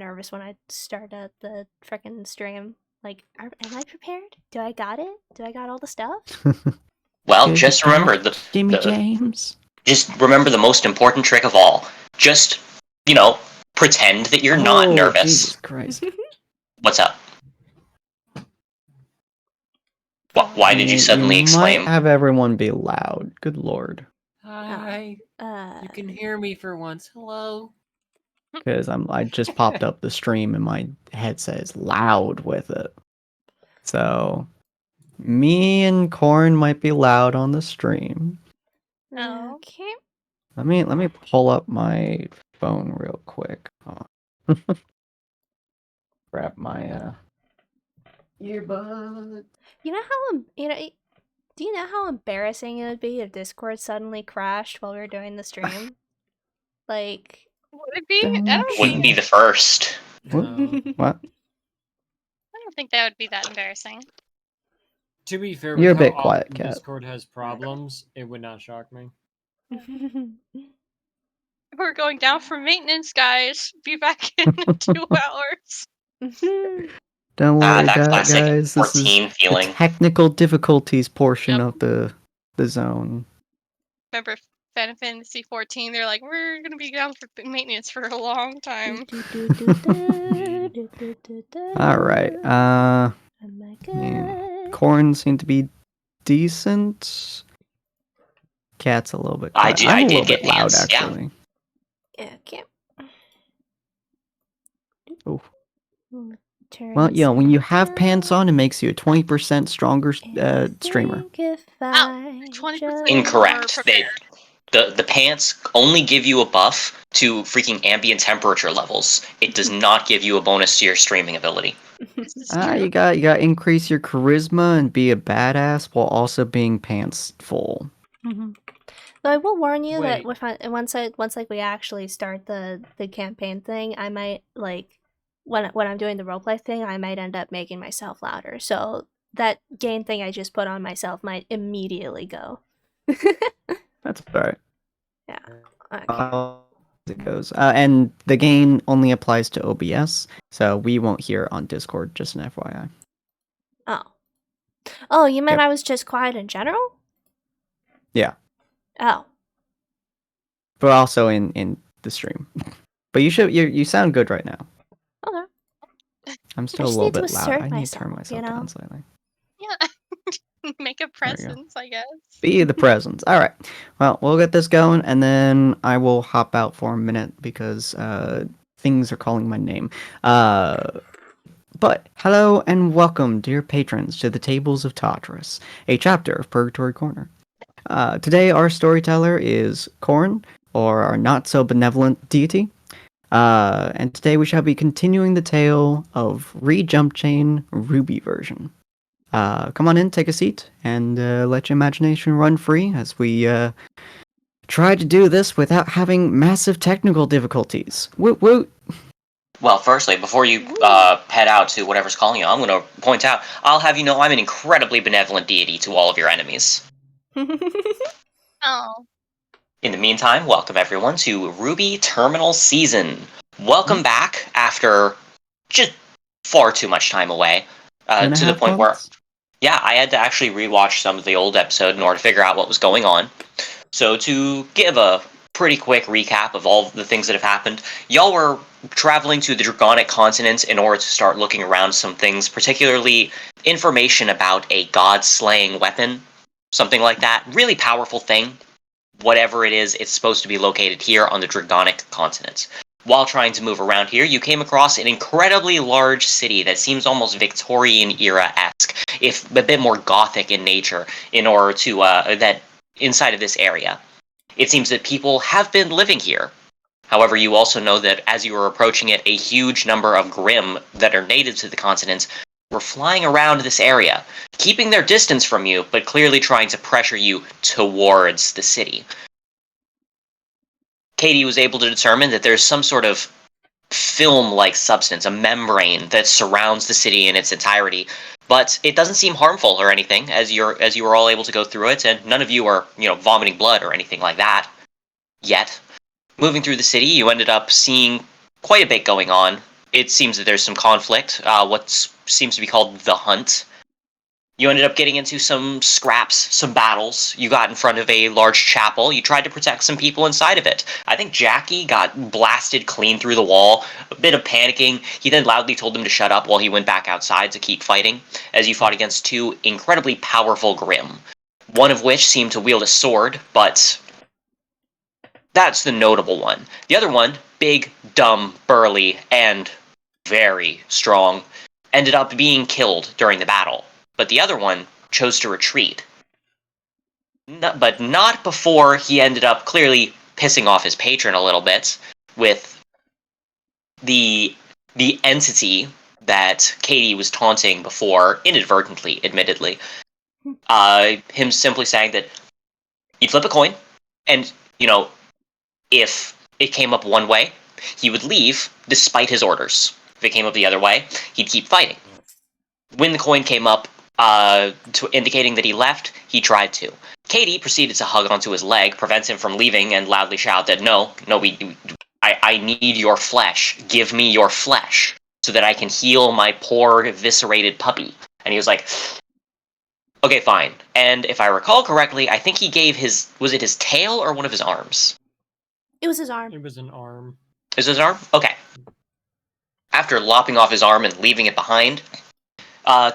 nervous when I start the frickin' stream. Like, am I prepared? Do I got it? Do I got all the stuff? Well, just remember Jimmy James. Just remember the most important trick of all. Just, pretend that you're not nervous. Jesus Christ. What's up? Why did you suddenly exclaim? Might have everyone be loud. Good lord. Hi. You can hear me for once. Hello. Because I just popped up the stream and my headset is loud with it. So me and Corn might be loud on the stream. Okay. Let me pull up my phone real quick. Grab my earbud. Do you know how embarrassing it would be if Discord suddenly crashed while we were doing the stream? Like, would it be? Wouldn't be the first. What? I don't think that would be that embarrassing. To be fair, You're a with bit how quiet, often Kat. Discord has problems, it would not shock me. We're going down for maintenance, guys. Be back in 2 hours. Don't worry, that classic guys. This is 14 feeling. the technical difficulties portion of the zone. Remember Final Fantasy 14? They're like, we're gonna be down for maintenance for a long time. All right. Oh my god. Yeah. Corn seemed to be decent. Cat's a little bit quiet. I I'm a did little get bit loud, pants, yeah. actually. Yeah, okay. Oh. Well, when you have pants on, it makes you a 20% stronger streamer. 20% Incorrect. The pants only give you a buff to freaking ambient temperature levels. It does not give you a bonus to your streaming ability. You got increase your charisma and be a badass while also being pants full. Mm-hmm. Though I will warn you that once we actually start the campaign thing, I might when I'm doing the roleplay thing, I might end up making myself louder. So that gain thing I just put on myself might immediately go. That's alright. Yeah. Okay. It goes. And the gain only applies to OBS, so we won't hear on Discord, just an FYI. Oh, you meant I was just quiet in general? Yeah. Oh. But also in the stream. But you sound good right now. Okay. I'm still a little bit loud. I need to turn myself down slightly. Yeah. Make a presence, I guess. Be the presence. All right. Well, we'll get this going, and then I will hop out for a minute because things are calling my name. But hello and welcome, dear patrons, to the Tables of Tartarus, a chapter of Purgatory Corner. Today, our storyteller is Corn, or our not-so-benevolent deity. And today we shall be continuing the tale of Jumpchain RWBY version. Come on in, take a seat, and let your imagination run free as we try to do this without having massive technical difficulties. Woot woot! Well, firstly, before you head out to whatever's calling you, I'm going to point out, I'll have you know I'm an incredibly benevolent deity to all of your enemies. Oh. In the meantime, welcome everyone to RWBY Terminal Season. Welcome back after just far too much time away. To the point where, I had to actually rewatch some of the old episode in order to figure out what was going on. So to give a pretty quick recap of all the things that have happened, y'all were traveling to the Draconic continent in order to start looking around some things, particularly information about a god-slaying weapon, something like that. Really powerful thing. Whatever it is, it's supposed to be located here on the Draconic continent. While trying to move around here, you came across an incredibly large city that seems almost Victorian-era-esque, if a bit more gothic in nature, in order to, that inside of this area. It seems that people have been living here. However, you also know that as you were approaching it, a huge number of Grimm that are native to the continent were flying around this area, keeping their distance from you, but clearly trying to pressure you towards the city. Katie was able to determine that there's some sort of film-like substance, a membrane that surrounds the city in its entirety, but it doesn't seem harmful or anything, as you were all able to go through it, and none of you are, vomiting blood or anything like that yet. Moving through the city, you ended up seeing quite a bit going on. it seems that there's some conflict. What seems to be called the Hunt. You ended up getting into some scraps, some battles. You got in front of a large chapel. You tried to protect some people inside of it. I think Jackie got blasted clean through the wall. A bit of panicking. He then loudly told them to shut up while he went back outside to keep fighting, as you fought against two incredibly powerful Grimm. One of which seemed to wield a sword, but that's the notable one. The other one, big, dumb, burly, and very strong, ended up being killed during the battle. But the other one chose to retreat. But not before he ended up clearly pissing off his patron a little bit with the entity that Katie was taunting before, inadvertently, admittedly. Him simply saying that he'd flip a coin, and, if it came up one way, he would leave despite his orders. If it came up the other way, he'd keep fighting. When the coin came up, indicating that he left, he tried to. Katie proceeded to hug onto his leg, prevent him from leaving, and loudly shout that, no, I need your flesh. Give me your flesh, so that I can heal my poor, eviscerated puppy. And he was like, okay, fine. And if I recall correctly, I think he gave was it his tail or one of his arms? It was his arm. It was an arm. Is it his arm? Okay. After lopping off his arm and leaving it behind,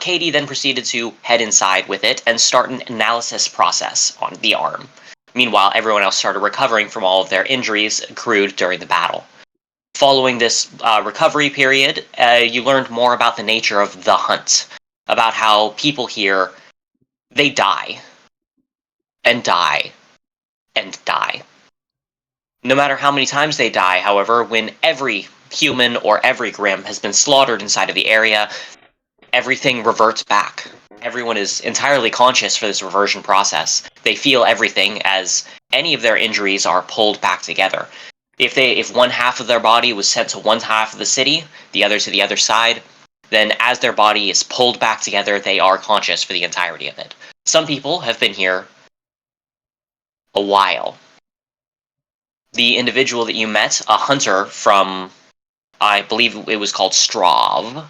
Katie then proceeded to head inside with it and start an analysis process on the arm. Meanwhile, everyone else started recovering from all of their injuries accrued during the battle. Following this recovery period, you learned more about the nature of the Hunt, about how people here, they die, and die, and die. No matter how many times they die, however, when every human or every Grimm has been slaughtered inside of the area, everything reverts back. Everyone is entirely conscious for this reversion process. They feel everything as any of their injuries are pulled back together. If one half of their body was sent to one half of the city, the other to the other side, then as their body is pulled back together, they are conscious for the entirety of it. Some people have been here a while. The individual that you met, a hunter from, I believe it was called Strav.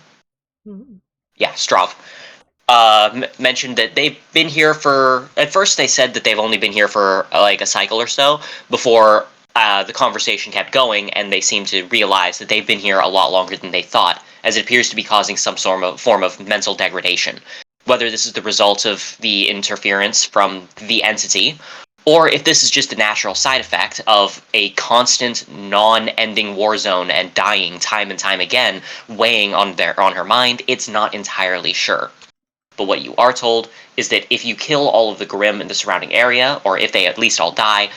Mm-hmm. Yeah, Strav. Mentioned that they've been here at first they said that they've only been here for like a cycle or so, before the conversation kept going, and they seem to realize that they've been here a lot longer than they thought, as it appears to be causing some form of mental degradation. Whether this is the result of the interference from the entity, or if this is just a natural side effect of a constant, non-ending war zone and dying time and time again, weighing on her mind, it's not entirely sure. But what you are told is that if you kill all of the Grimm in the surrounding area, or if they at least all die,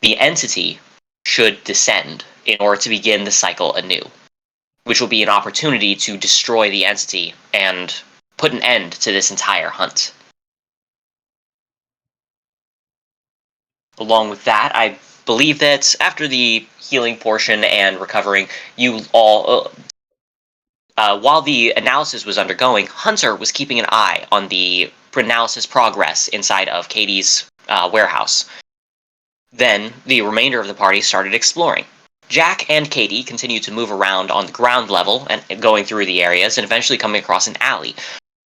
the entity should descend in order to begin the cycle anew, which will be an opportunity to destroy the entity and put an end to this entire hunt. Along with that, I believe that after the healing portion and recovering, you all, while the analysis was undergoing, Hunter was keeping an eye on the analysis progress inside of Katie's warehouse. Then, the remainder of the party started exploring. Jack and Katie continued to move around on the ground level and going through the areas and eventually coming across an alley,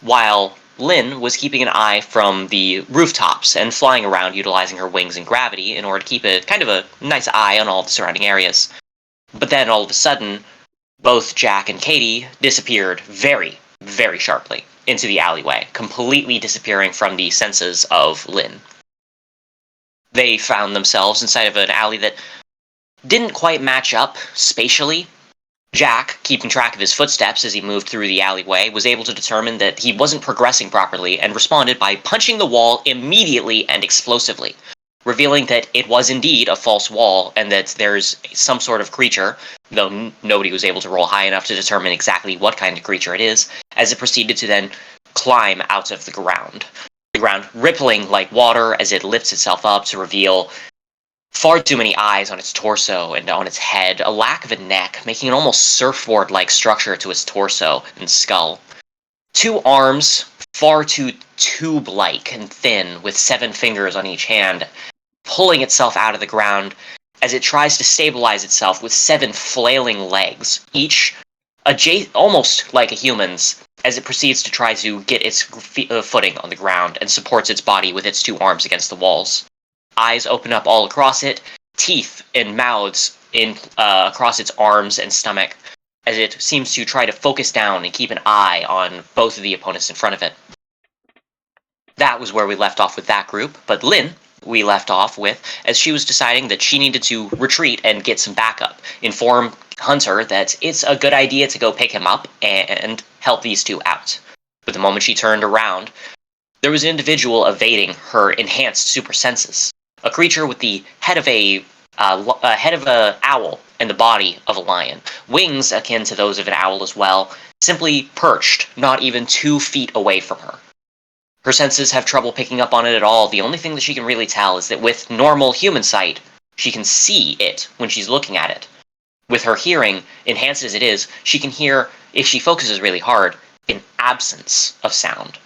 while Lynn was keeping an eye from the rooftops and flying around utilizing her wings and gravity in order to keep a kind of a nice eye on all the surrounding areas. But then all of a sudden, both Jack and Katie disappeared very, very sharply into the alleyway, completely disappearing from the senses of Lynn. They found themselves inside of an alley that didn't quite match up spatially. Jack, keeping track of his footsteps as he moved through the alleyway, was able to determine that he wasn't progressing properly and responded by punching the wall immediately and explosively, revealing that it was indeed a false wall and that there's some sort of creature, though nobody was able to roll high enough to determine exactly what kind of creature it is, as it proceeded to then climb out of the ground. The ground rippling like water as it lifts itself up to reveal far too many eyes on its torso and on its head, a lack of a neck, making an almost surfboard-like structure to its torso and skull. 2 arms, far too tube-like and thin, with 7 fingers on each hand, pulling itself out of the ground as it tries to stabilize itself with 7 flailing legs, each almost like a human's, as it proceeds to try to get its footing on the ground and supports its body with its 2 arms against the walls. Eyes open up all across it, teeth and mouths across its arms and stomach, as it seems to try to focus down and keep an eye on both of the opponents in front of it. That was where we left off with that group, but Lynn, we left off with, as she was deciding that she needed to retreat and get some backup, inform Hunter that it's a good idea to go pick him up and help these 2 out. But the moment she turned around, there was an individual evading her enhanced super senses, a creature with the head of a owl and the body of a lion, wings akin to those of an owl as well, simply perched not even 2 feet away from her. Her senses have trouble picking up on it at all. The only thing that she can really tell is that with normal human sight, she can see it when she's looking at it. With her hearing, enhanced as it is, she can hear, if she focuses really hard, an absence of sound.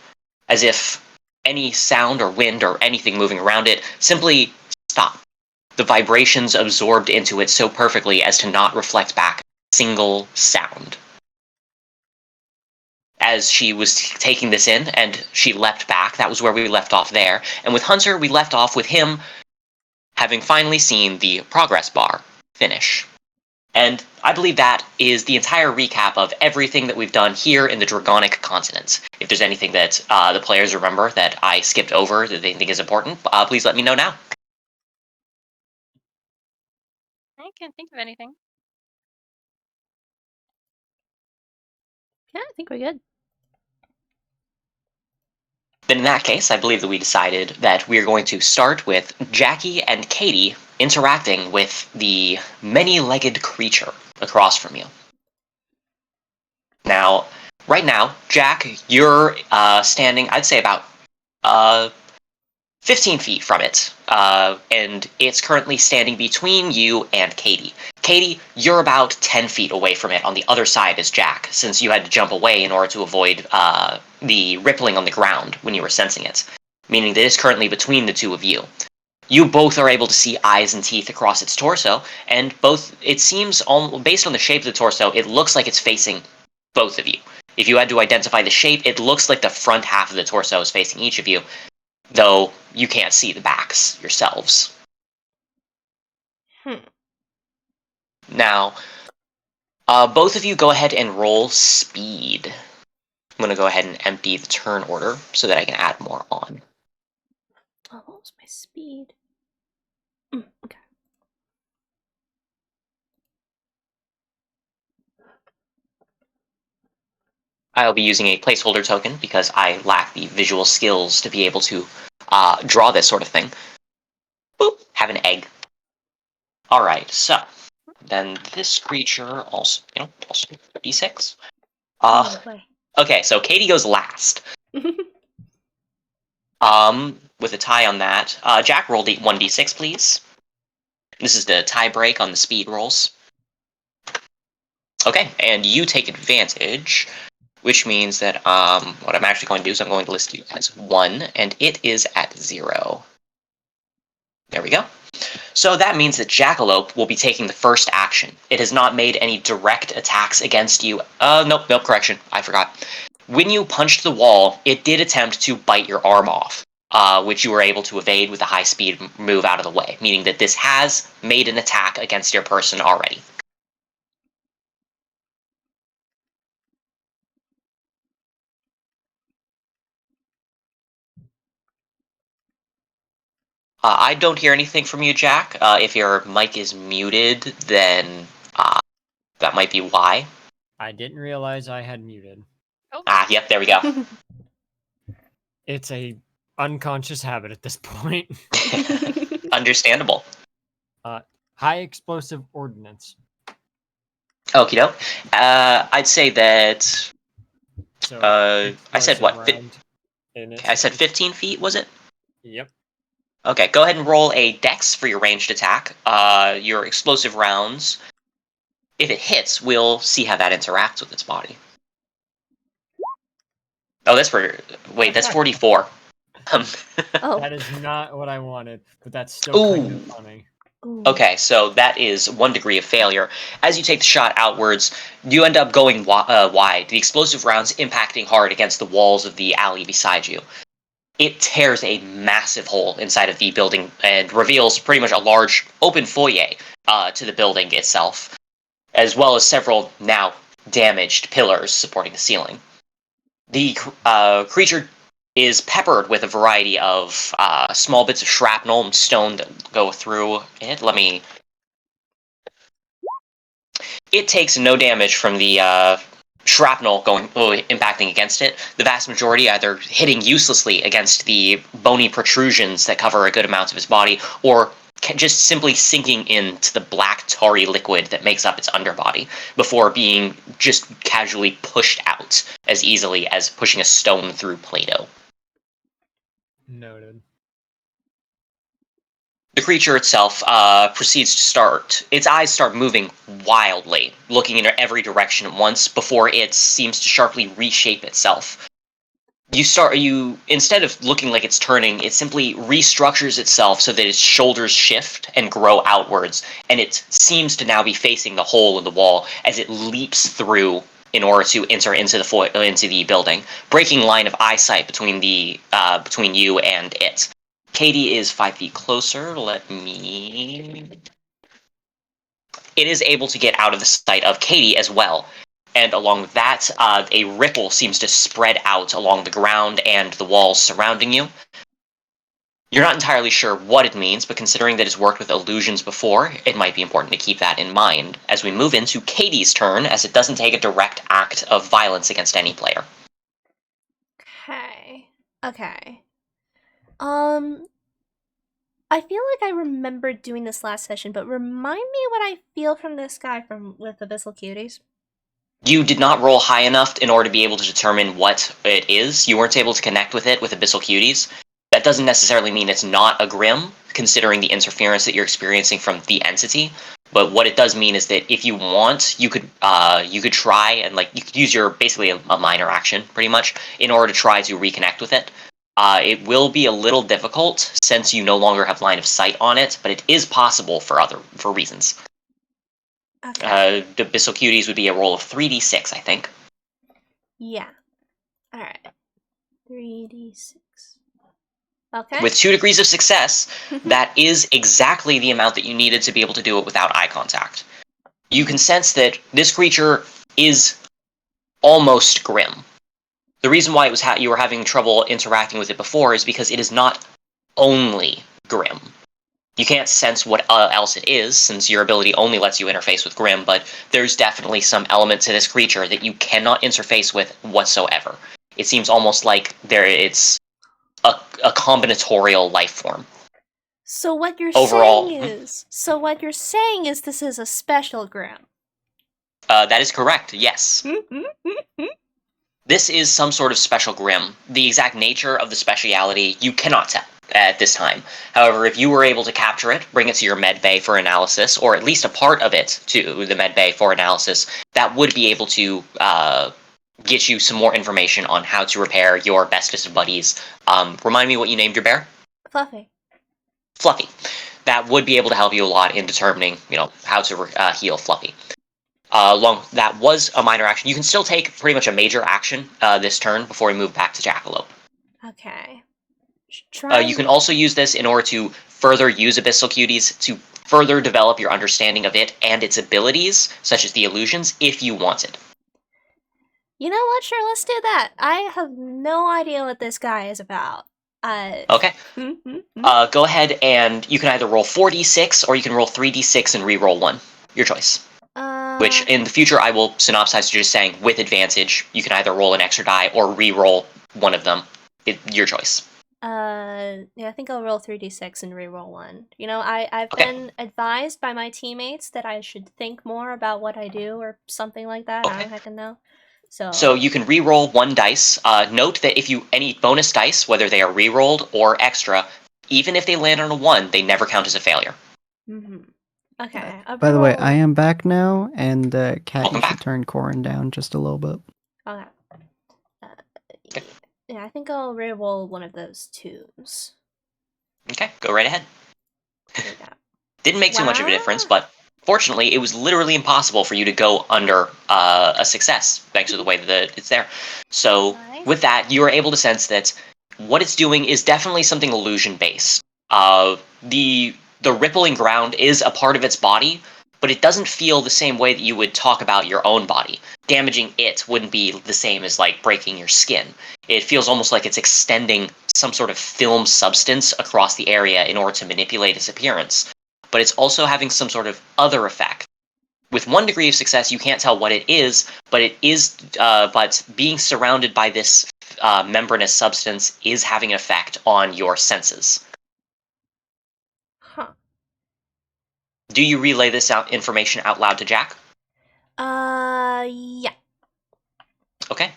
As if any sound or wind or anything moving around it simply stop. The vibrations absorbed into it so perfectly as to not reflect back a single sound. As she was taking this in, and she leapt back, that was where we left off there. And with Hunter, we left off with him having finally seen the progress bar finish. And I believe that is the entire recap of everything that we've done here in the Dragonic continent. If there's anything that the players remember that I skipped over that they think is important, please let me know now. I can't think of anything. Yeah, I think we're good. Then in that case, I believe that we decided that we're going to start with Jackie and Katie interacting with the many-legged creature across from you. Now, right now, Jack, you're standing, I'd say about 15 feet from it, and it's currently standing between you and Katie. Katie, you're about 10 feet away from it on the other side as Jack, since you had to jump away in order to avoid the rippling on the ground when you were sensing it, meaning that it's currently between the 2 of you. You both are able to see eyes and teeth across its torso, and both, it seems, based on the shape of the torso, it looks like it's facing both of you. If you had to identify the shape, it looks like the front half of the torso is facing each of you, though you can't see the backs yourselves. Now, both of you go ahead and roll speed. I'm going to go ahead and empty the turn order so that I can add more on. Oh, what was my speed? Okay. I'll be using a placeholder token because I lack the visual skills to be able to draw this sort of thing. Boop, have an egg. Alright, so then this creature also, also d6. Okay, so Katie goes last. With a tie on that. Jack, roll 1d6, please. This is the tie break on the speed rolls. Okay, and you take advantage, which means that what I'm actually going to do is I'm going to list you as 1, and it is at 0. There we go. So that means that Jackalope will be taking the first action. It has not made any direct attacks against you. Nope, correction. I forgot. When you punched the wall, it did attempt to bite your arm off, which you were able to evade with a high-speed move out of the way, meaning that this has made an attack against your person already. I don't hear anything from you, Jack. If your mic is muted, then that might be why. I didn't realize I had muted. Oh. Yep, there we go. It's a unconscious habit at this point. Understandable. High explosive ordnance. Okie doke. I'd say that. So I said what? I said 15 feet, was it? Yep. Okay, go ahead and roll a dex for your ranged attack. Your explosive rounds, if it hits, we'll see how that interacts with its body. Oh, that's that's 44. Oh. That is not what I wanted, but that's still kind of funny. Ooh. Okay, so that is 1 degree of failure. As you take the shot outwards, you end up going wide, the explosive rounds impacting hard against the walls of the alley beside you. It tears a massive hole inside of the building and reveals pretty much a large open foyer to the building itself, as well as several now damaged pillars supporting the ceiling. The creature is peppered with a variety of small bits of shrapnel and stone that go through it. It takes no damage from the shrapnel impacting against it. The vast majority either hitting uselessly against the bony protrusions that cover a good amount of his body, or just simply sinking into the black tarry liquid that makes up its underbody before being just casually pushed out as easily as pushing a stone through Play-Doh. Noted. The creature itself proceeds to its eyes start moving wildly, looking in every direction at once before it seems to sharply reshape itself. Instead of looking like it's turning, it simply restructures itself so that its shoulders shift and grow outwards, and it seems to now be facing the hole in the wall as it leaps through in order to enter into the building, breaking line of eyesight between you and it. Katie is 5 feet closer. It is able to get out of the sight of Katie as well. And along with that, a ripple seems to spread out along the ground and the walls surrounding you. You're not entirely sure what it means, but considering that it's worked with illusions before, it might be important to keep that in mind as we move into Katie's turn, as it doesn't take a direct act of violence against any player. Okay. I feel like I remembered doing this last session, but remind me what I feel from this guy with Abyssal Cuties. You did not roll high enough in order to be able to determine what it is. You weren't able to connect with it with Abyssal Cuties. That doesn't necessarily mean it's not a Grim, considering the interference that you're experiencing from the entity. But what it does mean is that if you want, you could try and you could use your basically a minor action pretty much in order to try to reconnect with it. It will be a little difficult since you no longer have line of sight on it, but it is possible for reasons. Okay. The Abyssal Cuties would be a roll of 3d6, I think. Yeah. Alright. 3d6. Okay. With 2 degrees of success, that is exactly the amount that you needed to be able to do it without eye contact. You can sense that this creature is almost grim. The reason why you were having trouble interacting with it before is because it is not only grim. You can't sense what else it is, since your ability only lets you interface with Grim, but there's definitely some element to this creature that you cannot interface with whatsoever. It seems almost like it's a combinatorial life form. So what you're Overall, saying is this is a special Grim. That is correct, yes. This is some sort of special Grim. The exact nature of the speciality you cannot tell at this time. However, if you were able to capture it, bring it to your med bay for analysis, or at least a part of it to the med bay for analysis, that would be able to get you some more information on how to repair your bestest buddies. Remind me what you named your bear? Fluffy. That would be able to help you a lot in determining, how to heal Fluffy. That was a minor action. You can still take pretty much a major action this turn before we move back to Jackalope. Okay. You can also use this in order to further use Abyssal Cuties to further develop your understanding of it and its abilities, such as the illusions, if you wanted. You know what? Sure, let's do that. I have no idea what this guy is about. Okay. Go ahead and you can either roll 4d6 or you can roll 3d6 and re-roll 1. Your choice. Which, in the future, I will synopsize to just saying, with advantage, you can either roll an extra die or re-roll one of them. Your choice. Yeah, I think I'll roll 3d6 and re-roll 1. I've been advised by my teammates that I should think more about what I do or something like that. Okay. I don't heckin' know. So you can re-roll 1 dice. Note that if any bonus dice, whether they are re-rolled or extra, even if they land on a 1, they never count as a failure. Okay. By the way, I am back now, and Kat, you should back. turn Corin down just a little bit. Okay. Yeah, I think I'll re-roll one of those 2s. Okay, go right ahead. Didn't make too much of a difference, but fortunately, it was literally impossible for you to go under a success, thanks to the way that it's there. So Nice. with that, you are able to sense that what it's doing is definitely something illusion-based. The rippling ground is a part of its body, but it doesn't feel the same way that you would talk about your own body. Damaging it wouldn't be the same as, like, breaking your skin. It feels almost like it's extending some sort of film substance across the area in order to manipulate its appearance. But it's also having some sort of other effect. With 1 degree of success, you can't tell what it is, but but being surrounded by this membranous substance is having an effect on your senses. Huh. Do you relay this information out loud to Jack? Yeah. Okay.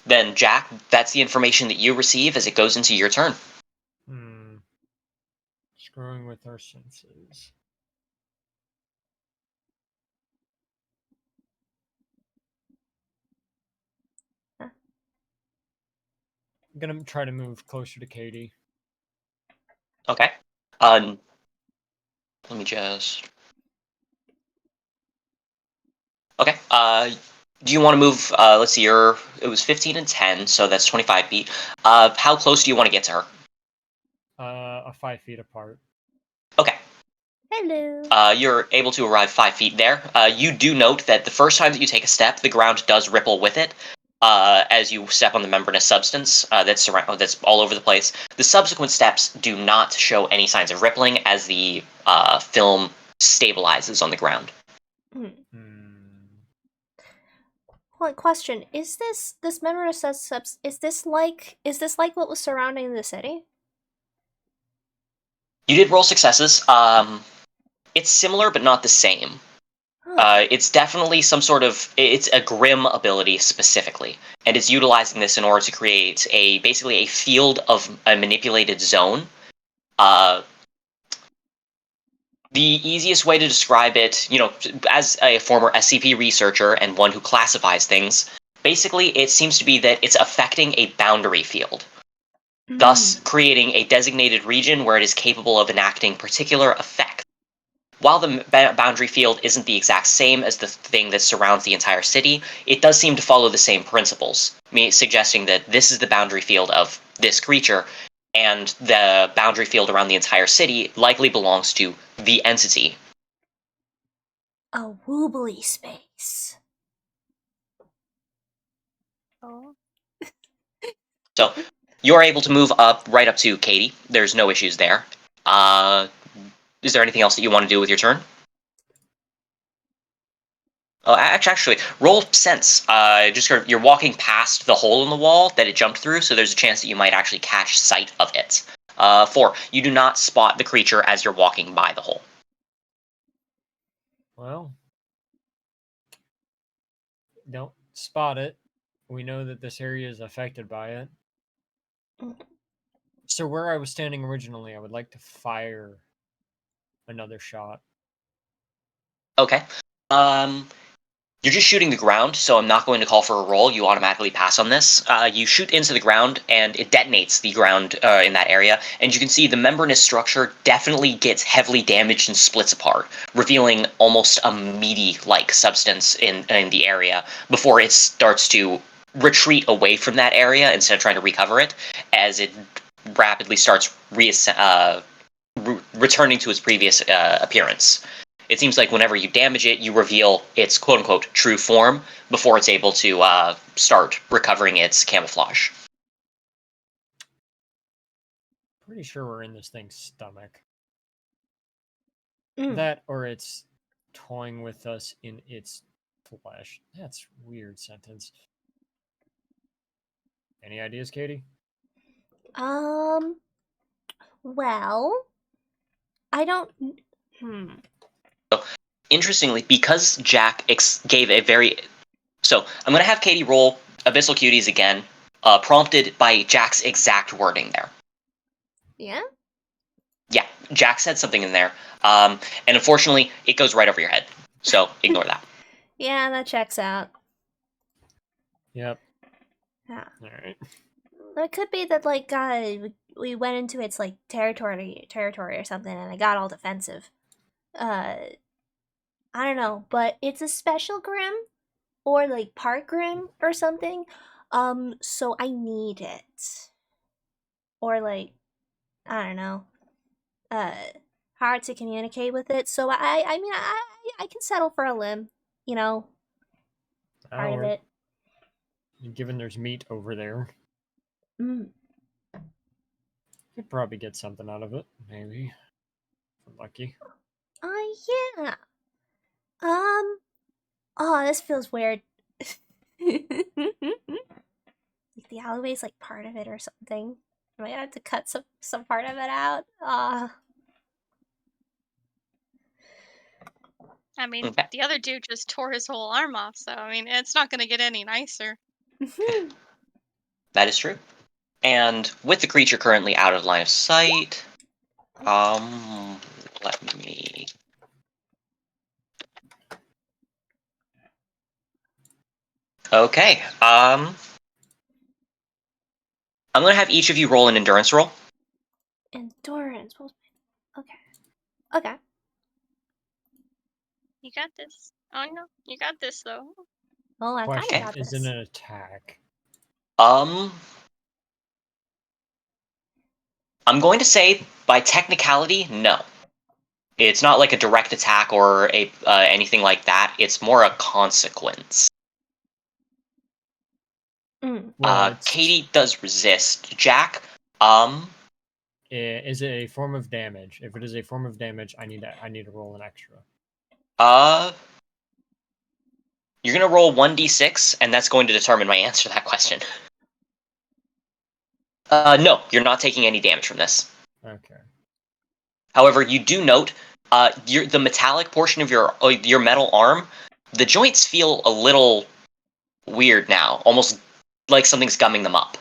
Then, Jack, that's the information that you receive as it goes into your turn. Screwing with our senses. Huh. I'm gonna try to move closer to Katie. Okay. Let me just... Okay. Do you want to move, let's see, it was 15 and 10, so that's 25 feet. How close do you want to get to her? 5 feet apart. Okay. Hello. You're able to arrive 5 feet there. You do note that the first time that you take a step, the ground does ripple with it. As you step on the membranous substance that's all over the place. The subsequent steps do not show any signs of rippling as the film stabilizes on the ground. One question: Is this membranous substance? Is this like what was surrounding the city? You did roll successes. It's similar, but not the same. It's definitely it's a grim ability specifically, and it's utilizing this in order to create basically a field of a manipulated zone. The easiest way to describe it, as a former SCP researcher and one who classifies things, basically it seems to be that it's affecting a boundary field, thus creating a designated region where it is capable of enacting particular effects. While the boundary field isn't the exact same as the thing that surrounds the entire city, it does seem to follow the same principles, suggesting that this is the boundary field of this creature, and the boundary field around the entire city likely belongs to the entity. A wobbly space. Oh. So, you're able to move right up to Katie. There's no issues there. Is there anything else that you want to do with your turn? Oh, actually, roll sense. You're walking past the hole in the wall that it jumped through, so there's a chance that you might actually catch sight of it. 4. You do not spot the creature as you're walking by the hole. Well, don't spot it. We know that this area is affected by it. So where I was standing originally, I would like to fire another shot. Okay. You're just shooting the ground, so I'm not going to call for a roll. You automatically pass on this. You shoot into the ground, and it detonates the ground in that area. And you can see the membranous structure definitely gets heavily damaged and splits apart, revealing almost a meaty-like substance in the area before it starts to retreat away from that area instead of trying to recover it, as it rapidly starts returning to its previous appearance. It seems like whenever you damage it, you reveal its quote-unquote true form before it's able to start recovering its camouflage. Pretty sure we're in this thing's stomach. That, or it's toying with us in its flesh. That's a weird sentence. Any ideas, Katie? Well, I don't... So, interestingly, because Jack gave a very... So, I'm going to have Katie roll Abyssal Cuties again, prompted by Jack's exact wording there. Yeah? Yeah, Jack said something in there, and unfortunately, it goes right over your head, so ignore that. Yeah, that checks out. Yep. Yeah. Alright. It could be that, we went into its, territory or something, and it got all defensive. I don't know, but it's a special Grim or like part Grim or something. So I need it. Or like, I don't know, uh, hard to communicate with it. So I mean, I can settle for a limb, you know, part of it. Given there's meat over there, could probably get something out of it, maybe. If we're lucky. Yeah. Oh, this feels weird. Like the alleyway's like part of it or something. I might have to cut some part of it out. I mean, the other dude just tore his whole arm off, so I mean, it's not gonna get any nicer. That is true. And with the creature currently out of line of sight, let me... Okay, I'm gonna have each of you roll an endurance roll. Endurance. Okay. You got this. Oh no, you got this though. Oh, I kind of got Is this. it an attack? I'm going to say, by technicality, no. It's not like a direct attack or a anything like that. It's more a consequence. Katie does resist. Jack, is it a form of damage? If it is a form of damage, I need to roll an extra. You're gonna roll 1d6, and that's going to determine my answer to that question. No, you're not taking any damage from this. Okay. However, you do note, the metallic portion of your metal arm, the joints feel a little weird now, almost like something's gumming them up.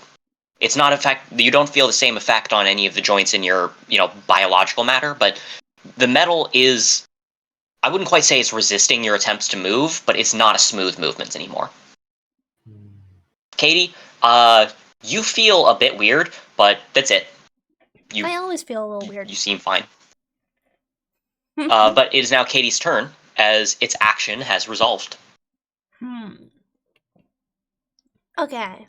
It's not you don't feel the same effect on any of the joints in your, biological matter, but the metal is, I wouldn't quite say it's resisting your attempts to move, but it's not a smooth movement anymore. Katie, you feel a bit weird, but that's it. I always feel a little weird. You seem fine. But it is now Katie's turn, as its action has resolved. Okay.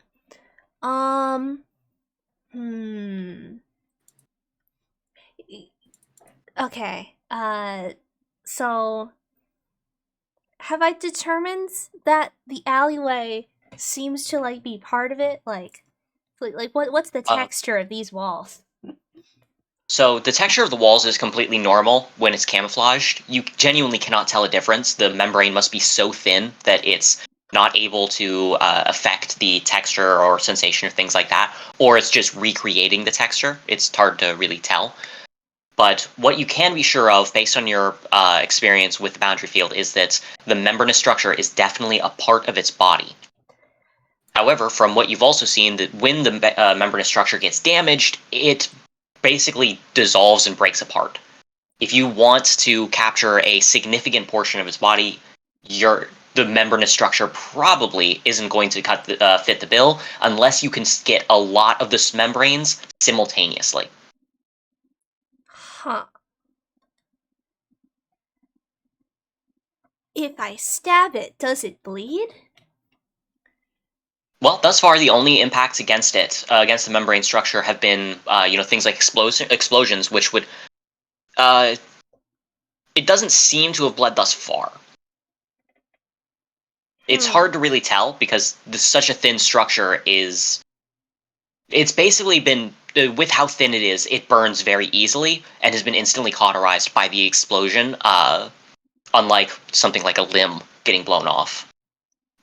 Okay. So have I determined that the alleyway seems to like be part of it? Like what's the texture of these walls? So the texture of the walls is completely normal when it's camouflaged. You genuinely cannot tell a difference. The membrane must be so thin that it's not able to affect the texture or sensation or things like that, or it's just recreating the texture. It's hard to really tell. But what you can be sure of, based on your experience with the boundary field, is that the membranous structure is definitely a part of its body. However, from what you've also seen, that when the membranous structure gets damaged, it basically dissolves and breaks apart. If you want to capture a significant portion of its body, the membranous structure probably isn't going to fit the bill unless you can get a lot of the membranes simultaneously. Huh. If I stab it, does it bleed? Well, thus far, the only impacts against it, against the membrane structure, have been, things like explosions, which would, it doesn't seem to have bled thus far. It's hard to really tell because such a thin structure it's basically been, with how thin it is, it burns very easily and has been instantly cauterized by the explosion, unlike something like a limb getting blown off.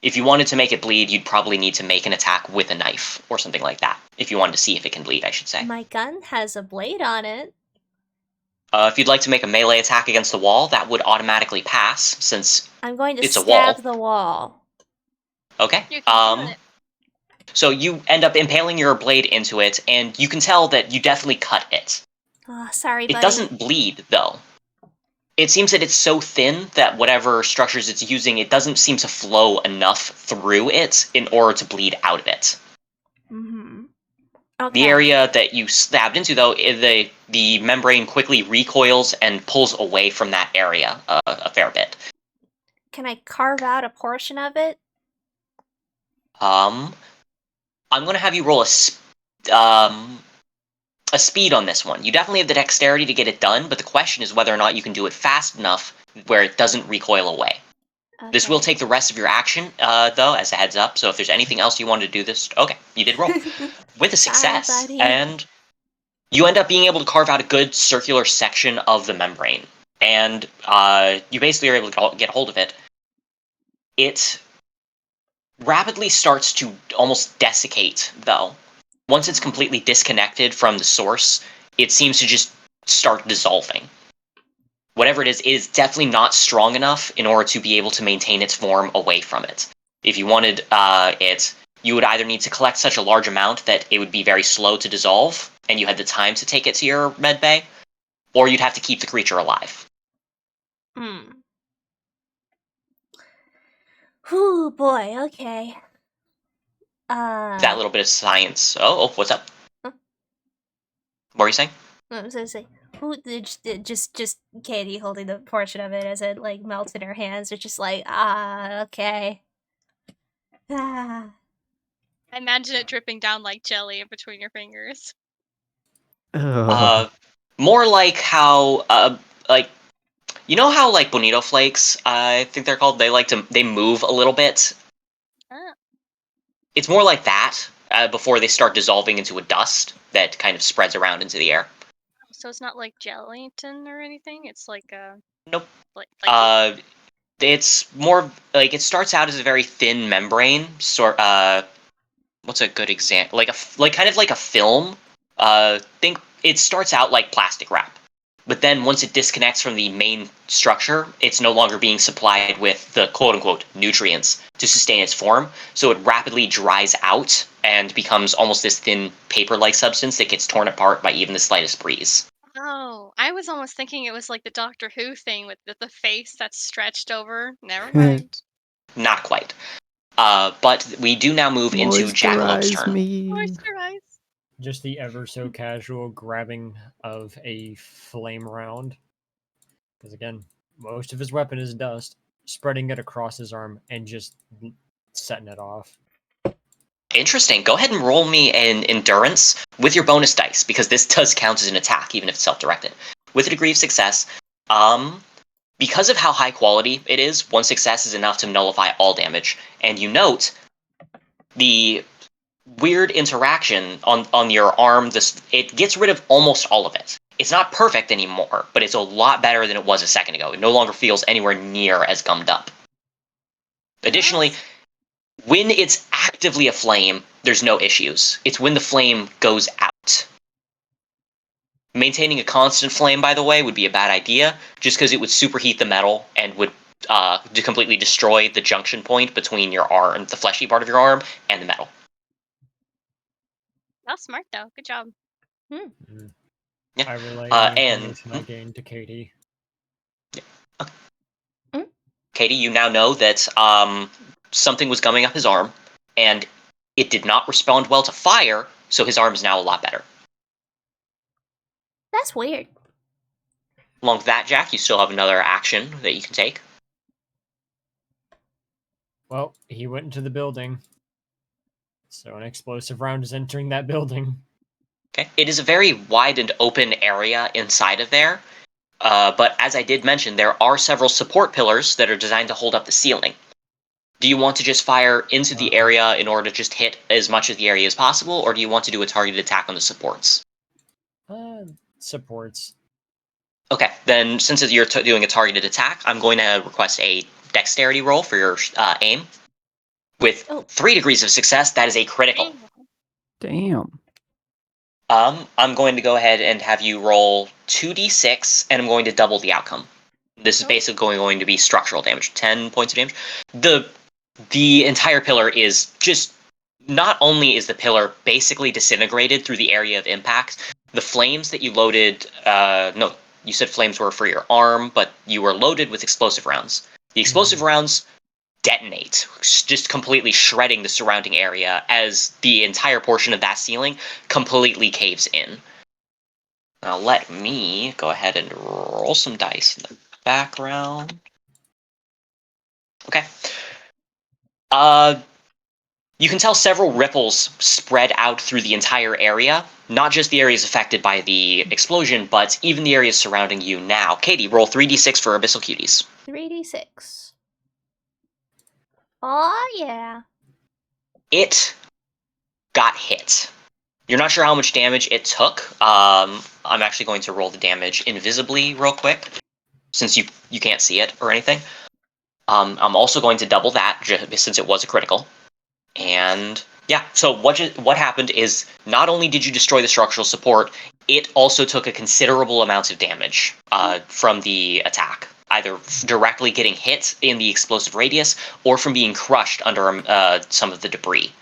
If you wanted to make it bleed, you'd probably need to make an attack with a knife or something like that. If you wanted to see if it can bleed, I should say. My gun has a blade on it. If you'd like to make a melee attack against the wall, that would automatically pass, since I'm going to it's a stab wall. the wall. Okay. You can do it. So you end up impaling your blade into it, and you can tell that you definitely cut it. Oh, sorry, buddy. It doesn't bleed, though. It seems that it's so thin that whatever structures it's using, it doesn't seem to flow enough through it in order to bleed out of it. Okay. The area that you stabbed into, though, the membrane quickly recoils and pulls away from that area a fair bit. Can I carve out a portion of it? I'm going to have you roll a speed on this one. You definitely have the dexterity to get it done, but the question is whether or not you can do it fast enough where it doesn't recoil away. Okay. This will take the rest of your action, though, as a heads up. So if there's anything else you want to do this... Okay, you did roll. With a success. Sorry, and you end up being able to carve out a good circular section of the membrane. And you basically are able to get hold of it. It rapidly starts to almost desiccate, though. Once it's completely disconnected from the source, it seems to just start dissolving. Whatever it is definitely not strong enough in order to be able to maintain its form away from it. If you wanted it, you would either need to collect such a large amount that it would be very slow to dissolve, and you had the time to take it to your med bay, or you'd have to keep the creature alive. Whew, boy, okay. That little bit of science. Oh, what's up? Huh? What were you saying? I was gonna say, just Katie holding the portion of it as it like melts in her hands. It's just like, okay. I imagine it dripping down like jelly in between your fingers. More like how, you know how like bonito flakes, I think they're called. They move a little bit. It's more like that before they start dissolving into a dust that kind of spreads around into the air. So it's not like gelatin or anything? It's like Nope. It's more like it starts out as a very thin membrane. What's a good example? Like kind of like a film. Think it starts out like plastic wrap. But then once it disconnects from the main structure, it's no longer being supplied with the quote-unquote nutrients to sustain its form, so it rapidly dries out and becomes almost this thin paper-like substance that gets torn apart by even the slightest breeze. Oh, I was almost thinking it was like the Doctor Who thing with the face that's stretched over. Never mind. Not quite. But we do now move into Jackalope's turn. Moisturize. Just the ever so casual grabbing of a flame round. Because again, most of his weapon is dust. Spreading it across his arm and just setting it off. Interesting. Go ahead and roll me an endurance with your bonus dice, because this does count as an attack, even if it's self-directed. With a degree of success, because of how high quality it is, one success is enough to nullify all damage. And you note the weird interaction on your arm. It gets rid of almost all of it. It's not perfect anymore, but it's a lot better than it was a second ago. It no longer feels anywhere near as gummed up. Additionally, when it's actively aflame, there's no issues. It's when the flame goes out. Maintaining a constant flame, by the way, would be a bad idea, just because it would superheat the metal and would completely destroy the junction point between your arm, the fleshy part of your arm, and the metal. That's smart, though. Good job. Yeah. I relay the information I gained to Katie. Yeah. Okay. Katie, you now know that something was gumming up his arm, and it did not respond well to fire, so his arm is now a lot better. That's weird. Along with that, Jack, you still have another action that you can take. Well, he went into the building. So an explosive round is entering that building. Okay. It is a very wide and open area inside of there. But as I did mention, there are several support pillars that are designed to hold up the ceiling. Do you want to just fire into the area in order to just hit as much of the area as possible, or do you want to do a targeted attack on the supports? Supports. Okay, then since you're doing a targeted attack, I'm going to request a dexterity roll for your aim. With 3 degrees of success, that is a critical. Damn. I'm going to go ahead and have you roll 2d6, and I'm going to double the outcome. This is basically going to be structural damage, 10 points of damage. The entire pillar is just... Not only is the pillar basically disintegrated through the area of impact, the flames that you loaded... No, you said flames were for your arm, but you were loaded with explosive rounds. The explosive rounds detonate, just completely shredding the surrounding area as the entire portion of that ceiling completely caves in. Now let me go ahead and roll some dice in the background. Okay. You can tell several ripples spread out through the entire area, not just the areas affected by the explosion, but even the areas surrounding you now. Katie, roll 3d6 for Abyssal Cuties. 3d6. Oh yeah. It got hit. You're not sure how much damage it took. I'm actually going to roll the damage invisibly real quick, since you can't see it or anything. I'm also going to double that, since it was a critical. And yeah, so what happened is not only did you destroy the structural support, it also took a considerable amount of damage from the attack, either directly getting hit in the explosive radius or from being crushed under some of the debris.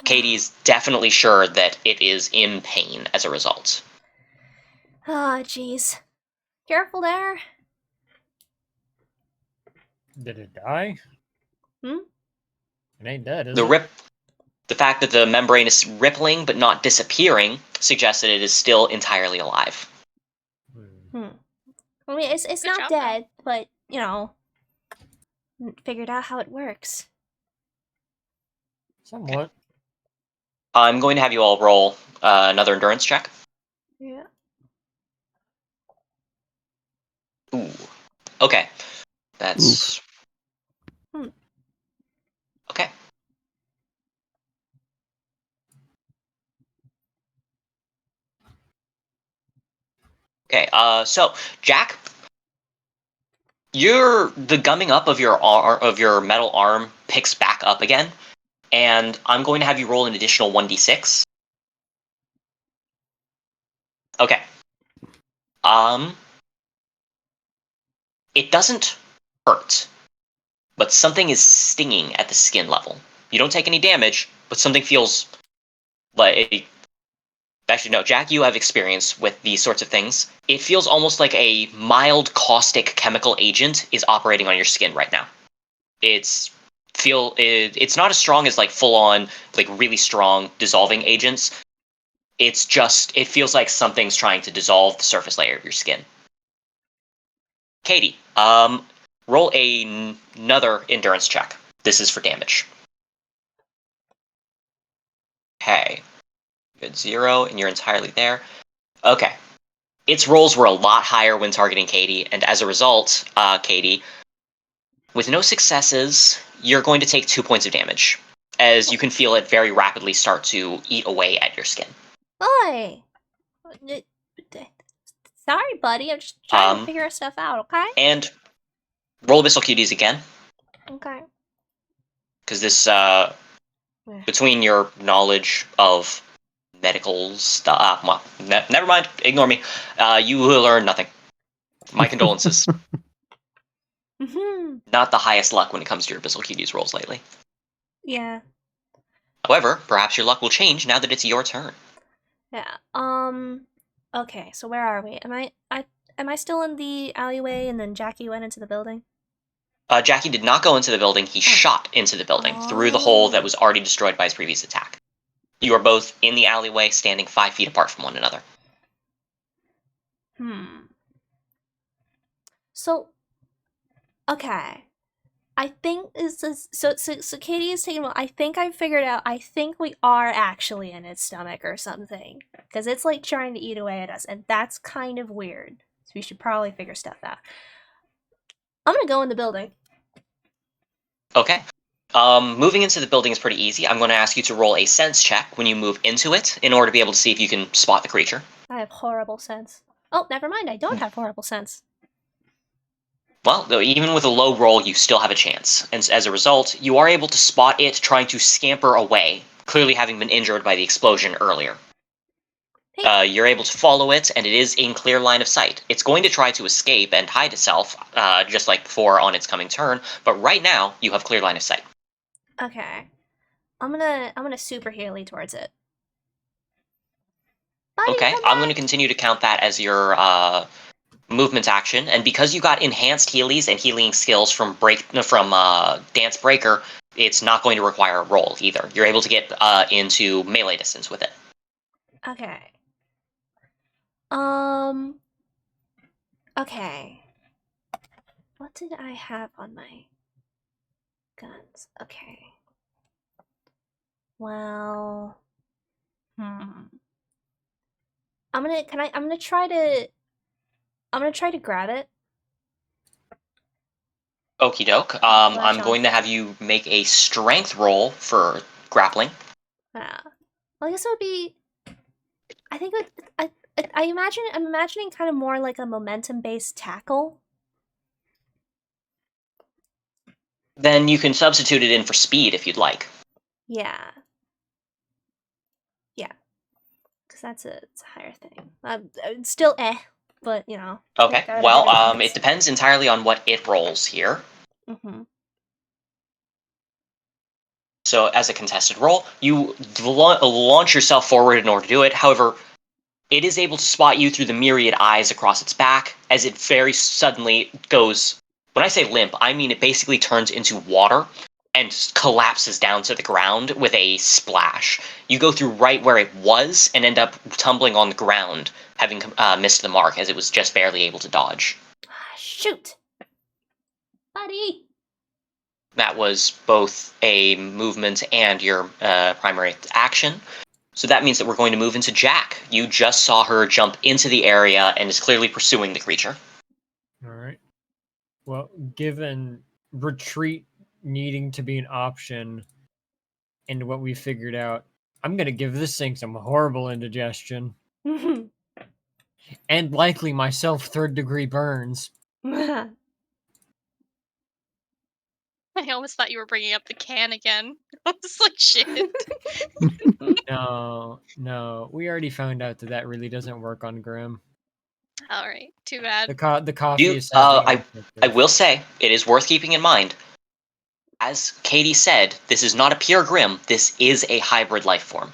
Katie's definitely sure that it is in pain as a result. Oh, jeez. Careful there. Did it die? Hmm? It ain't dead, is it? The fact that the membrane is rippling but not disappearing suggests that it is still entirely alive. I mean, it's Good not job, dead, but, you know, figured out how it works. Somewhat. I'm going to have you all roll another endurance check. Yeah. Ooh. Okay. That's... Okay. Okay, so, Jack, the gumming up of your metal arm picks back up again, and I'm going to have you roll an additional 1d6. Okay. It doesn't hurt, but something is stinging at the skin level. You don't take any damage, but something feels like... Actually, no, Jack, you have experience with these sorts of things. It feels almost like a mild caustic chemical agent is operating on your skin right now. It's not as strong as like full-on, like really strong dissolving agents. It feels like something's trying to dissolve the surface layer of your skin. Katie, roll another endurance check. This is for damage. Okay. Good, 0, and you're entirely there. Okay. Its rolls were a lot higher when targeting Katie, and as a result, Katie, with no successes, you're going to take 2 points of damage, as you can feel it very rapidly start to eat away at your skin. Boy! Sorry, buddy. I'm just trying to figure stuff out, okay? And roll Abyssal Cuties again. Okay. Because this, between your knowledge of medical stuff, well, never mind, ignore me. You will learn nothing. My condolences. Not the highest luck when it comes to your Abyssal Cuties rolls lately. Yeah. However, perhaps your luck will change now that it's your turn. Yeah. Okay, so where are we? Am I still in the alleyway and then Jackie went into the building? Jackie did not go into the building. He shot into the building through the hole that was already destroyed by his previous attack. You are both in the alleyway, standing 5 feet apart from one another. So, okay. I think this is so Katie is taking. I think I figured out. I think we are actually in its stomach or something, because it's like trying to eat away at us, and that's kind of weird. So we should probably figure stuff out. I'm gonna go in the building. Okay. Moving into the building is pretty easy. I'm going to ask you to roll a sense check when you move into it in order to be able to see if you can spot the creature. I have horrible sense. Oh, never mind. I don't have horrible sense. Well, though, even with a low roll, you still have a chance. And as a result, you are able to spot it trying to scamper away, clearly having been injured by the explosion earlier. You're able to follow it, and it is in clear line of sight. It's going to try to escape and hide itself, just like before on its coming turn, but right now, you have clear line of sight. Okay. I'm gonna super healy towards it. Buddy, okay, I'm going to continue to count that as your movement action, and because you got enhanced healies and healing skills from Dance Breaker, it's not going to require a roll either. You're able to get into melee distance with it. Okay. Okay. What did I have on my guns? Okay. Well, I'm gonna try to grab it. Okie doke. I'm going to have you make a strength roll for grappling. Yeah. Well, I guess it would be. I think I'm imagining kind of more like a momentum-based tackle. Then you can substitute it in for speed if you'd like. Yeah. Yeah. Because it's a higher thing. It's still but you know. Okay. Well, it depends entirely on what it rolls here. Mm-hmm. So as a contested roll, you launch yourself forward in order to do it. However, it is able to spot you through the myriad eyes across its back as it very suddenly goes. When I say limp, I mean it basically turns into water and collapses down to the ground with a splash. You go through right where it was and end up tumbling on the ground, having missed the mark as it was just barely able to dodge. Shoot! Buddy! That was both a movement and your primary action. So that means that we're going to move into Jack. You just saw her jump into the area and is clearly pursuing the creature. All right. Well, given retreat needing to be an option and what we figured out, I'm going to give this thing some horrible indigestion. And likely myself 3rd-degree burns. I almost thought you were bringing up the can again. I was like, shit. No. We already found out that really doesn't work on Grim. All right. Too bad. The coffee is... I will say, it is worth keeping in mind. As Katie said, this is not a pure Grim. This is a hybrid life form.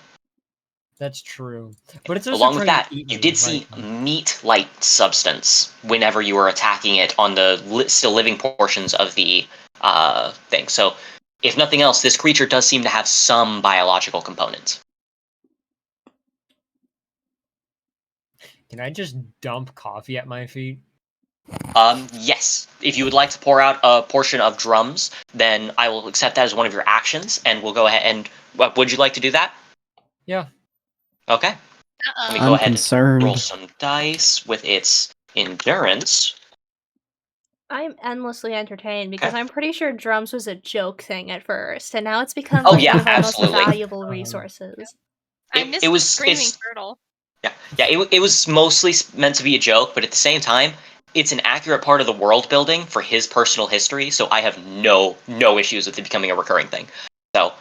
That's true. But it's along with that, you did see meat-like substance whenever you were attacking it on the still living portions of the thing. So, if nothing else, this creature does seem to have some biological components. Can I just dump coffee at my feet? Yes. If you would like to pour out a portion of drums, then I will accept that as one of your actions, and we'll go ahead and... would you like to do that? Yeah. Okay. Let me go ahead and roll some dice with its endurance. I'm endlessly entertained because I'm pretty sure drums was a joke thing at first, and now it's become one of our most valuable resources. I miss the screaming turtle. Yeah. It was mostly meant to be a joke, but at the same time, it's an accurate part of the world building for his personal history, so I have no issues with it becoming a recurring thing. So,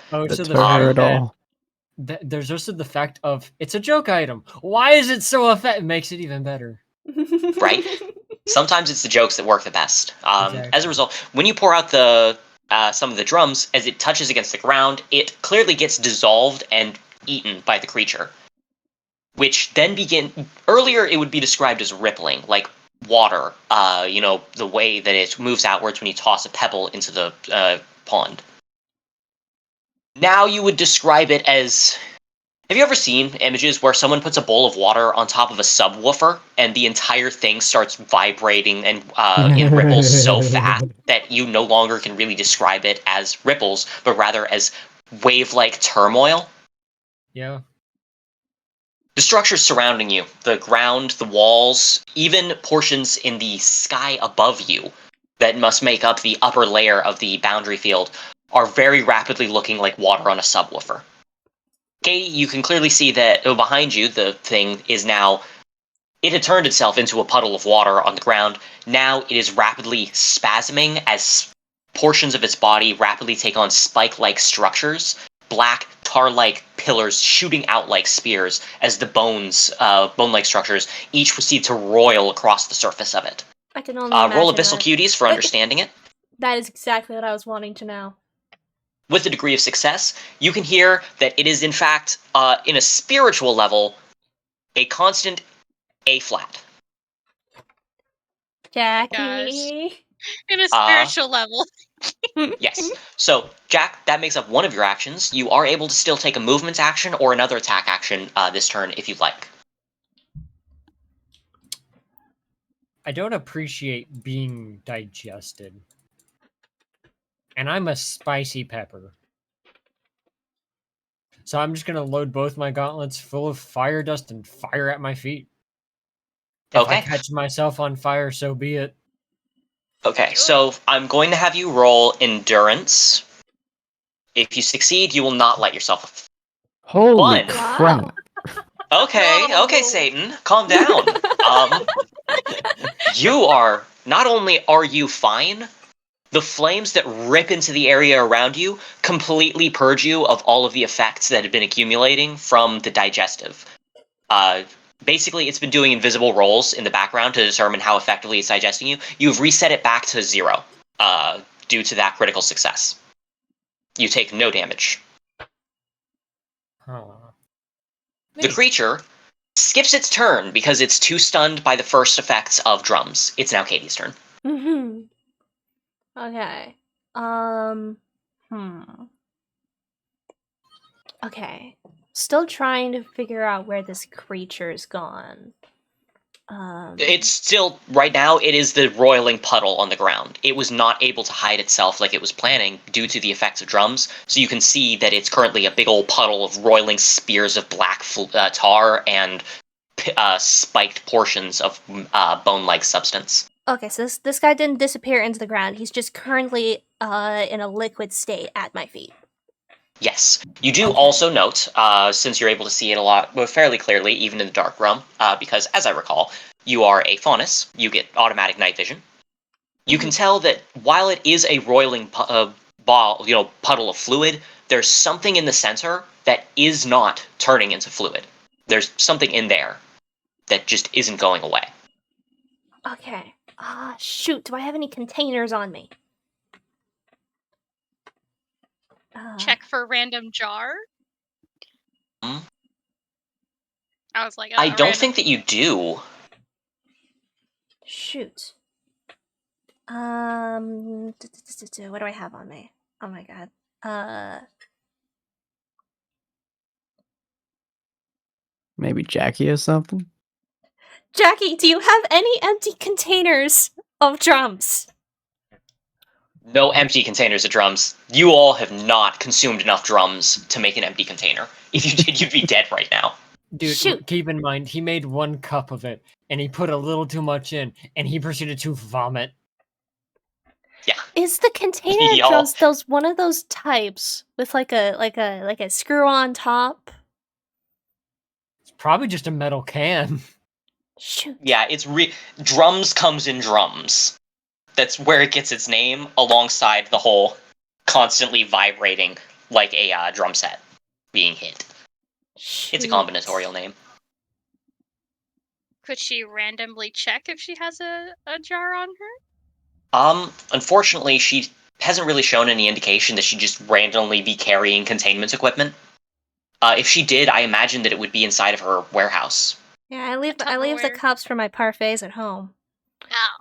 there's also the fact of it's a joke item. Why is it so effective? It makes it even better. Right? Sometimes it's the jokes that work the best. Exactly. As a result, when you pour out the some of the drums, as it touches against the ground, it clearly gets dissolved and eaten by the creature. Which then earlier it would be described as rippling, like water, the way that it moves outwards when you toss a pebble into the pond. Now you would describe it as... Have you ever seen images where someone puts a bowl of water on top of a subwoofer and the entire thing starts vibrating and in ripples so fast that you no longer can really describe it as ripples, but rather as wave-like turmoil? Yeah. The structures surrounding you, the ground, the walls, even portions in the sky above you that must make up the upper layer of the boundary field are very rapidly looking like water on a subwoofer. Katie, you can clearly see that behind you, the thing is now... It had turned itself into a puddle of water on the ground. Now it is rapidly spasming as portions of its body rapidly take on spike-like structures, black, tar-like pillars shooting out like spears as the bone-like structures each proceed to roil across the surface of it. I can only imagine roll Abyssal Cuties for understanding it. That is exactly what I was wanting to know. With a degree of success, you can hear that it is in fact, in a spiritual level, a constant A-flat. Jackie. In a spiritual level. Yes. So, Jack, that makes up one of your actions. You are able to still take a movement action or another attack action this turn if you'd like. I don't appreciate being digested. And I'm a spicy pepper. So I'm just going to load both my gauntlets full of fire dust and fire at my feet. If I catch myself on fire, so be it. Okay, so I'm going to have you roll endurance. If you succeed, you will not light yourself. Holy One. crap. Okay, okay, Satan, calm down. You are, not only are you fine, the flames that rip into the area around you completely purge you of all of the effects that have been accumulating from the digestive. Basically, it's been doing invisible rolls in the background to determine how effectively it's digesting you. You've reset it back to 0 due to that critical success. You take no damage. Huh. The creature skips its turn because it's too stunned by the first effects of drums. It's now Katie's turn. Mm-hmm. Okay. Okay. Still trying to figure out where this creature's gone. It's still, right now, it is the roiling puddle on the ground. It was not able to hide itself like it was planning due to the effects of drums, so you can see that it's currently a big old puddle of roiling spears of black tar and spiked portions of bone-like substance. Okay, so this guy didn't disappear into the ground. He's just currently in a liquid state at my feet. Yes. You do also note, since you're able to see it fairly clearly, even in the dark realm, because, as I recall, you are a faunus, you get automatic night vision. You can tell that while it is a roiling puddle of fluid, there's something in the center that is not turning into fluid. There's something in there that just isn't going away. Okay. Shoot, do I have any containers on me? Check for random jar. Hmm? I was like, I don't think that you do. Shoot. What do I have on me? Oh my god. Maybe Jackie has something? Jackie, do you have any empty containers of drums? No empty containers of drums. You all have not consumed enough drums to make an empty container. If you did, you'd be dead right now. Dude, Shoot. Keep in mind, he made 1 cup of it, and he put a little too much in, and he proceeded to vomit. Yeah. Is the container of drums one of those types with like a screw on top? It's probably just a metal can. Shoot. Yeah, drums comes in drums. That's where it gets its name, alongside the whole constantly vibrating like a drum set being hit. Shoot. It's a combinatorial name. Could she randomly check if she has a jar on her? Unfortunately, she hasn't really shown any indication that she'd just randomly be carrying containment equipment. If she did, I imagine that it would be inside of her warehouse. Yeah, I leave the cups for my parfaits at home.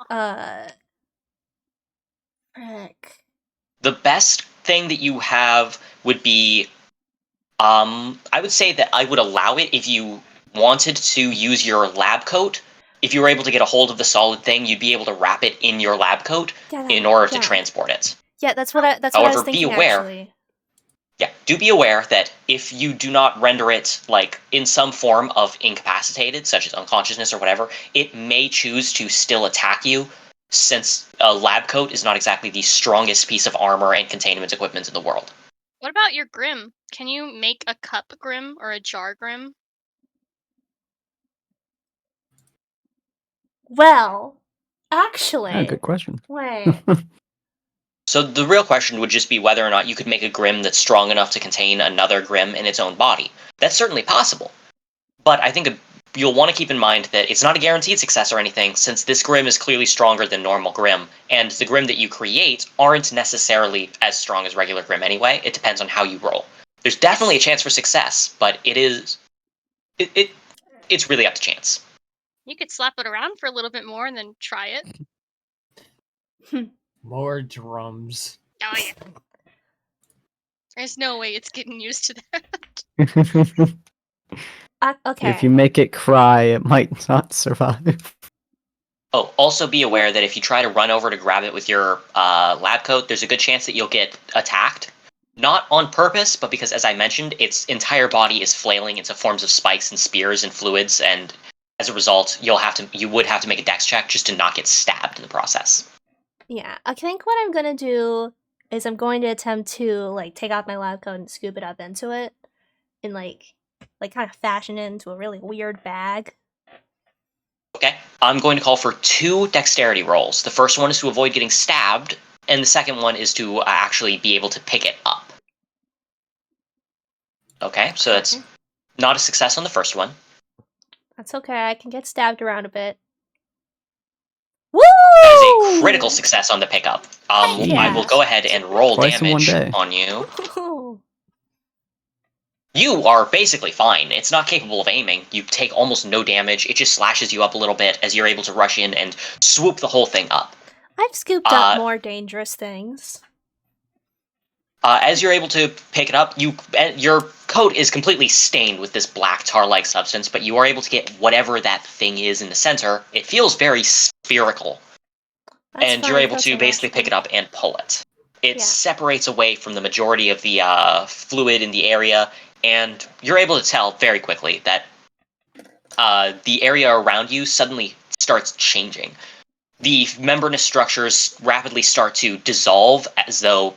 Oh. Frick. The best thing that you have would be, I would say that I would allow it if you wanted to use your lab coat. If you were able to get a hold of the solid thing, you'd be able to wrap it in your lab coat in order to transport it. Yeah, that's what I was thinking, be aware. Actually. Yeah, do be aware that if you do not render it, like, in some form of incapacitated, such as unconsciousness or whatever, it may choose to still attack you, since a lab coat is not exactly the strongest piece of armor and containment equipment in the world. What about your grim? Can you make a cup grim or a jar grim? Well, actually... Good question. Wait. So the real question would just be whether or not you could make a grim that's strong enough to contain another grim in its own body. That's certainly possible. But I think you'll want to keep in mind that it's not a guaranteed success or anything, since this grim is clearly stronger than normal grim, and the grim that you create aren't necessarily as strong as regular grim anyway. It depends on how you roll. There's definitely a chance for success, but it's really up to chance. You could slap it around for a little bit more and then try it. More drums. Oh yeah. There's no way it's getting used to that. Okay. If you make it cry, it might not survive. Oh, also be aware that if you try to run over to grab it with your lab coat, there's a good chance that you'll get attacked. Not on purpose, but because, as I mentioned, its entire body is flailing into forms of spikes and spears and fluids, and as a result, you would have to make a dex check just to not get stabbed in the process. Yeah, I think what I'm gonna do is I'm going to attempt to like take off my lab coat and scoop it up into it, and like kind of fashion it into a really weird bag. Okay, I'm going to call for 2 dexterity rolls. The first one is to avoid getting stabbed, and the second one is to actually be able to pick it up. Okay, so that's not a success on the first one. That's okay, I can get stabbed around a bit. Woo! That is a critical success on the pickup. Yeah. I will go ahead and roll Twice in one damage day. on you. You are basically fine. It's not capable of aiming. You take almost no damage. It just slashes you up a little bit as you're able to rush in and swoop the whole thing up. I've scooped up more dangerous things. As you're able to pick it up, your coat is completely stained with this black tar-like substance, but you are able to get whatever that thing is in the center. It feels very spherical. And you're able to basically pick it up and pull it. It separates away from the majority of the fluid in the area, and you're able to tell very quickly that the area around you suddenly starts changing. The membranous structures rapidly start to dissolve as though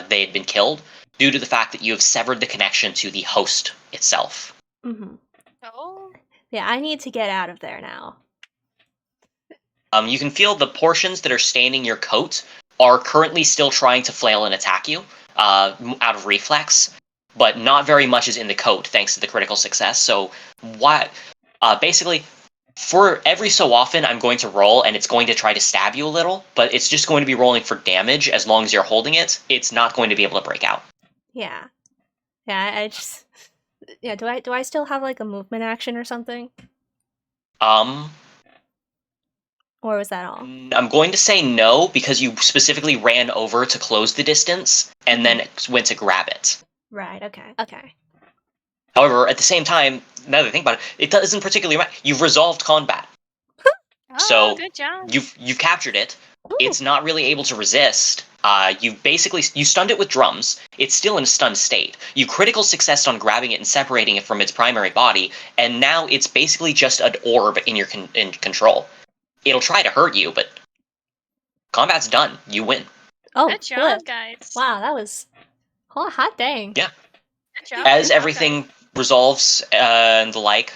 they had been killed, due to the fact that you have severed the connection to the host itself. Mm-hmm. Oh. Yeah, I need to get out of there now. You can feel the portions that are staining your coat are currently still trying to flail and attack you out of reflex, but not very much is in the coat thanks to the critical success. So basically, for every so often, I'm going to roll, and it's going to try to stab you a little, but it's just going to be rolling for damage as long as you're holding it. It's not going to be able to break out. Yeah. Yeah, I just... Yeah, do I still have, like, a movement action or something? Or was that all? I'm going to say no, because you specifically ran over to close the distance, and then went to grab it. Right, okay. However, at the same time, now that I think about it, it doesn't particularly matter. You've resolved combat. So good job. You've captured it. It's not really able to resist. You stunned it with drums. It's still in a stunned state. You critical success on grabbing it and separating it from its primary body, and now it's basically just an orb in your in control. It'll try to hurt you, but combat's done. You win. Oh, good job, guys. Wow, that was hot dang. Yeah. Good job. As everything resolves and the like,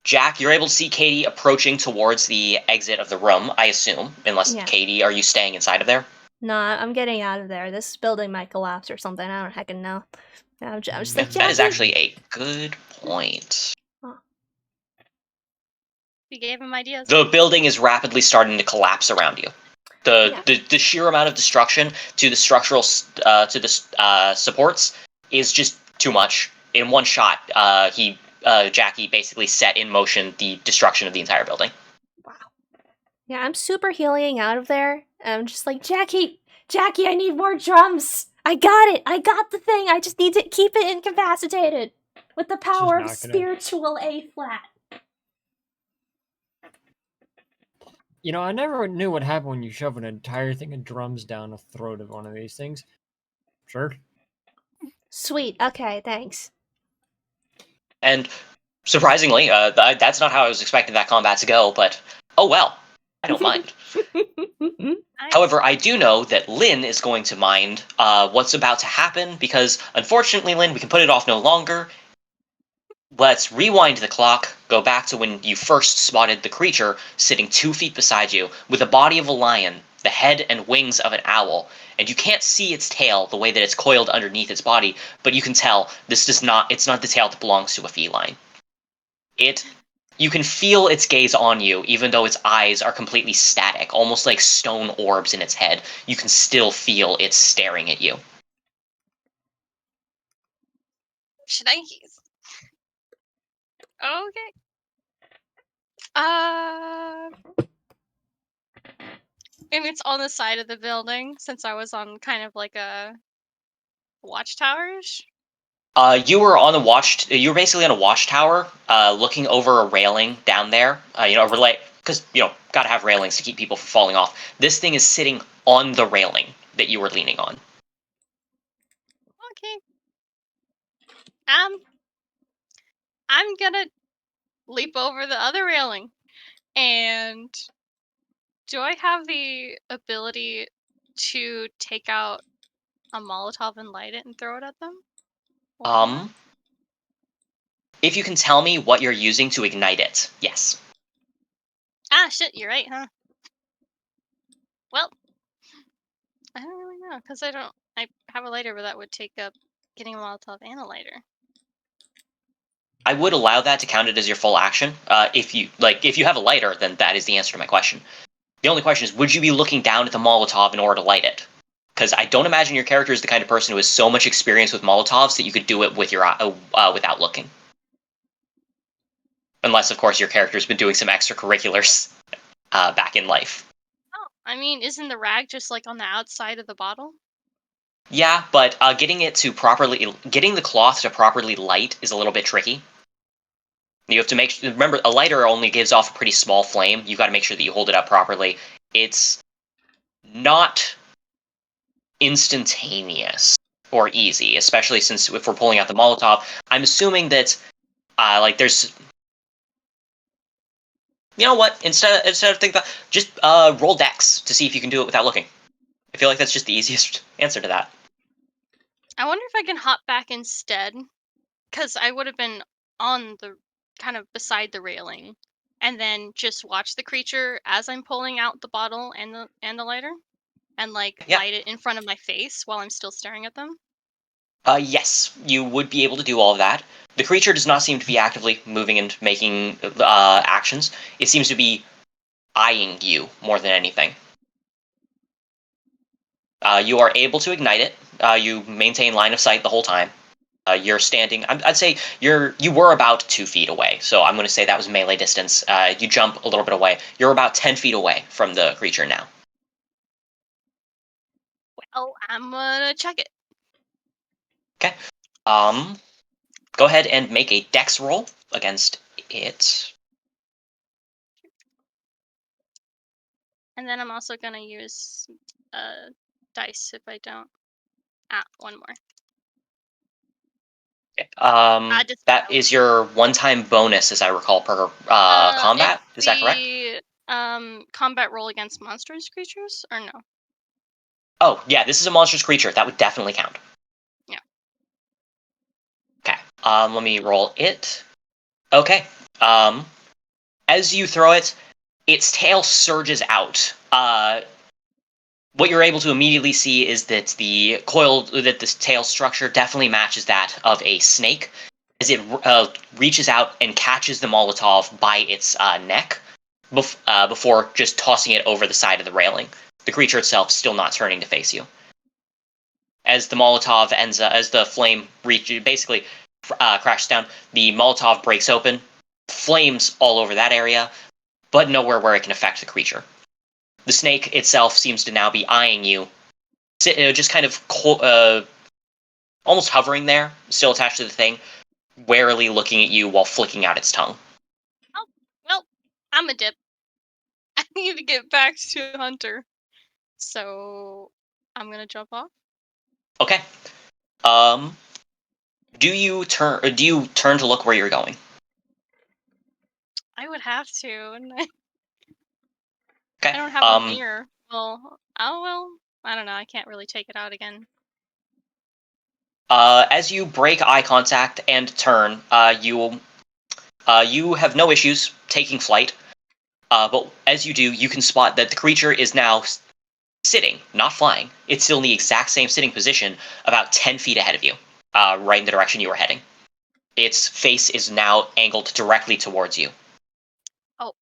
Jack, you're able to see Katie approaching towards the exit of the room, I assume. Unless, Katie, are you staying inside of there? No, I'm getting out of there. This building might collapse or something. I don't heckin' know. I'm just like, that is actually a good point. Huh. You gave him ideas. The building is rapidly starting to collapse around you. The sheer amount of destruction to the structural supports is just too much. In one shot, Jackie basically set in motion the destruction of the entire building. Wow. Yeah, I'm super healing out of there. I'm just like, Jackie, I need more drums. I got it. I got the thing. I just need to keep it incapacitated with the power of spiritual A flat. You know, I never knew what happened when you shove an entire thing of drums down the throat of one of these things. Sure. Sweet. Okay, thanks. And surprisingly, that's not how I was expecting that combat to go, but oh well. I don't mind. Nice. However, I do know that Lynn is going to mind what's about to happen, because unfortunately, Lynn, we can put it off no longer. Let's rewind the clock, go back to when you first spotted the creature sitting 2 feet beside you, with the body of a lion, the head and wings of an owl, and you can't see its tail the way that it's coiled underneath its body, but you can tell it's not the tail that belongs to a feline. You can feel its gaze on you, even though its eyes are completely static, almost like stone orbs in its head. You can still feel it staring at you. Should I use... Okay. And it's on the side of the building, since I was on kind of like a watchtowers. You were on the watch. You were basically on a watchtower, looking over a railing down there. Relay because gotta have railings to keep people from falling off. This thing is sitting on the railing that you were leaning on. Okay. I'm gonna leap over the other railing. And do I have the ability to take out a Molotov and light it and throw it at them? Or... If you can tell me what you're using to ignite it, yes. Ah, shit, you're right, huh? Well, I don't really know, because I have a lighter, but that would take up getting a Molotov and a lighter. I would allow that to count it as your full action. If you have a lighter, then that is the answer to my question. The only question is, would you be looking down at the Molotov in order to light it? Because I don't imagine your character is the kind of person who has so much experience with Molotovs that you could do it with your without looking. Unless, of course, your character's been doing some extracurriculars back in life. Oh, I mean, isn't the rag just like on the outside of the bottle? Yeah, but getting the cloth to properly light is a little bit tricky. You have to remember, a lighter only gives off a pretty small flame. You got to make sure that you hold it up properly. It's not instantaneous or easy, especially since if we're pulling out the Molotov. I'm assuming that, there's... You know what? Instead of thinking about, just roll Dex to see if you can do it without looking. I feel like that's just the easiest answer to that. I wonder if I can hop back instead, because I would have been on the kind of beside the railing, and then just watch the creature as I'm pulling out the bottle and the lighter, and Yeah. light it in front of my face while I'm still staring at them. Yes, you would be able to do all of that. The creature does not seem to be actively moving and making actions. It seems to be eyeing you more than anything. You are able to ignite it. You maintain line of sight the whole time. You're standing. I'd say you were about 2 feet away, so I'm going to say that was melee distance. You jump a little bit away. You're about 10 feet away from the creature now. Well, I'm gonna check it. Okay. Go ahead and make a dex roll against it. And then I'm also gonna use dice if I don't. One more. Okay. That is your one-time bonus, as I recall, per combat. Is that correct? Combat roll against monstrous creatures, or no? Oh, yeah, this is a monstrous creature. That would definitely count. Yeah. Okay. Let me roll it. Okay. As you throw it, its tail surges out. What you're able to immediately see is that this tail structure definitely matches that of a snake, as it reaches out and catches the Molotov by its neck before just tossing it over the side of the railing. The creature itself still not turning to face you. As the Molotov as the flame basically crashes down, the Molotov breaks open, flames all over that area, but nowhere where it can affect the creature. The snake itself seems to now be eyeing you, just kind of almost hovering there, still attached to the thing, warily looking at you while flicking out its tongue. Oh, well, I'm a dip. I need to get back to Hunter. So I'm gonna jump off. Okay. Do you turn to look where you're going? I would have to. Okay. I don't have a mirror. Well, I don't know. I can't really take it out again. As you break eye contact and turn, you have no issues taking flight. But as you do, you can spot that the creature is now sitting, not flying. It's still in the exact same sitting position, about 10 feet ahead of you, right in the direction you were heading. Its face is now angled directly towards you. Oh.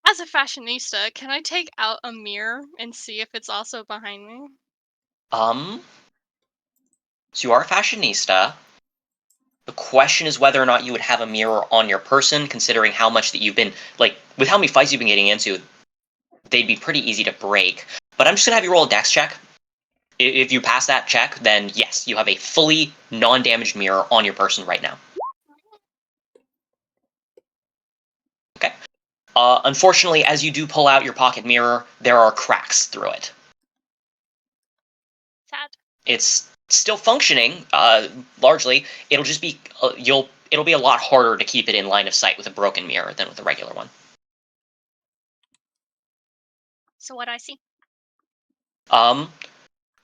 As a fashionista, can I take out a mirror and see if it's also behind me? So you are a fashionista. The question is whether or not you would have a mirror on your person, considering how much that you've been, like, with how many fights you've been getting into, they'd be pretty easy to break. But I'm just gonna have you roll a dex check. If you pass that check, then yes, you have a fully non-damaged mirror on your person right now. Okay. Unfortunately, as you do pull out your pocket mirror, there are cracks through it. Sad. It's still functioning, largely. It'll just be it'll be a lot harder to keep it in line of sight with a broken mirror than with a regular one. So what do I see?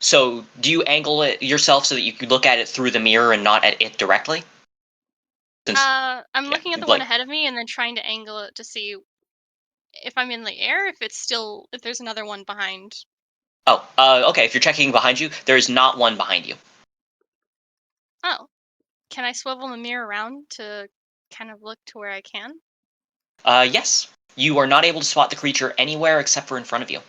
So do you angle it yourself so that you could look at it through the mirror and not at it directly? I'm looking at the one ahead of me and then trying to angle it to see if I'm in the air, if there's another one behind. Oh, okay. If you're checking behind you, there is not one behind you. Oh, can I swivel the mirror around to kind of look to where I can? Yes. You are not able to spot the creature anywhere except for in front of you.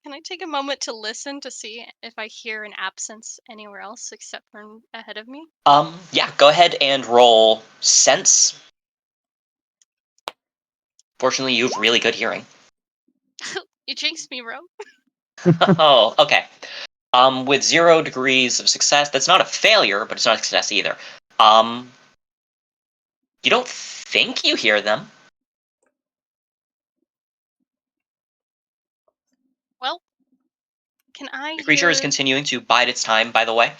Can I take a moment to listen to see if I hear an absence anywhere else except for ahead of me? Yeah, go ahead and roll sense. Fortunately, you have really good hearing. You jinxed me, bro. Oh, okay. With 0 degrees of success, that's not a failure, but it's not a success either. You don't think you hear them. Well, can I The creature is use... continuing to bide its time, by the way.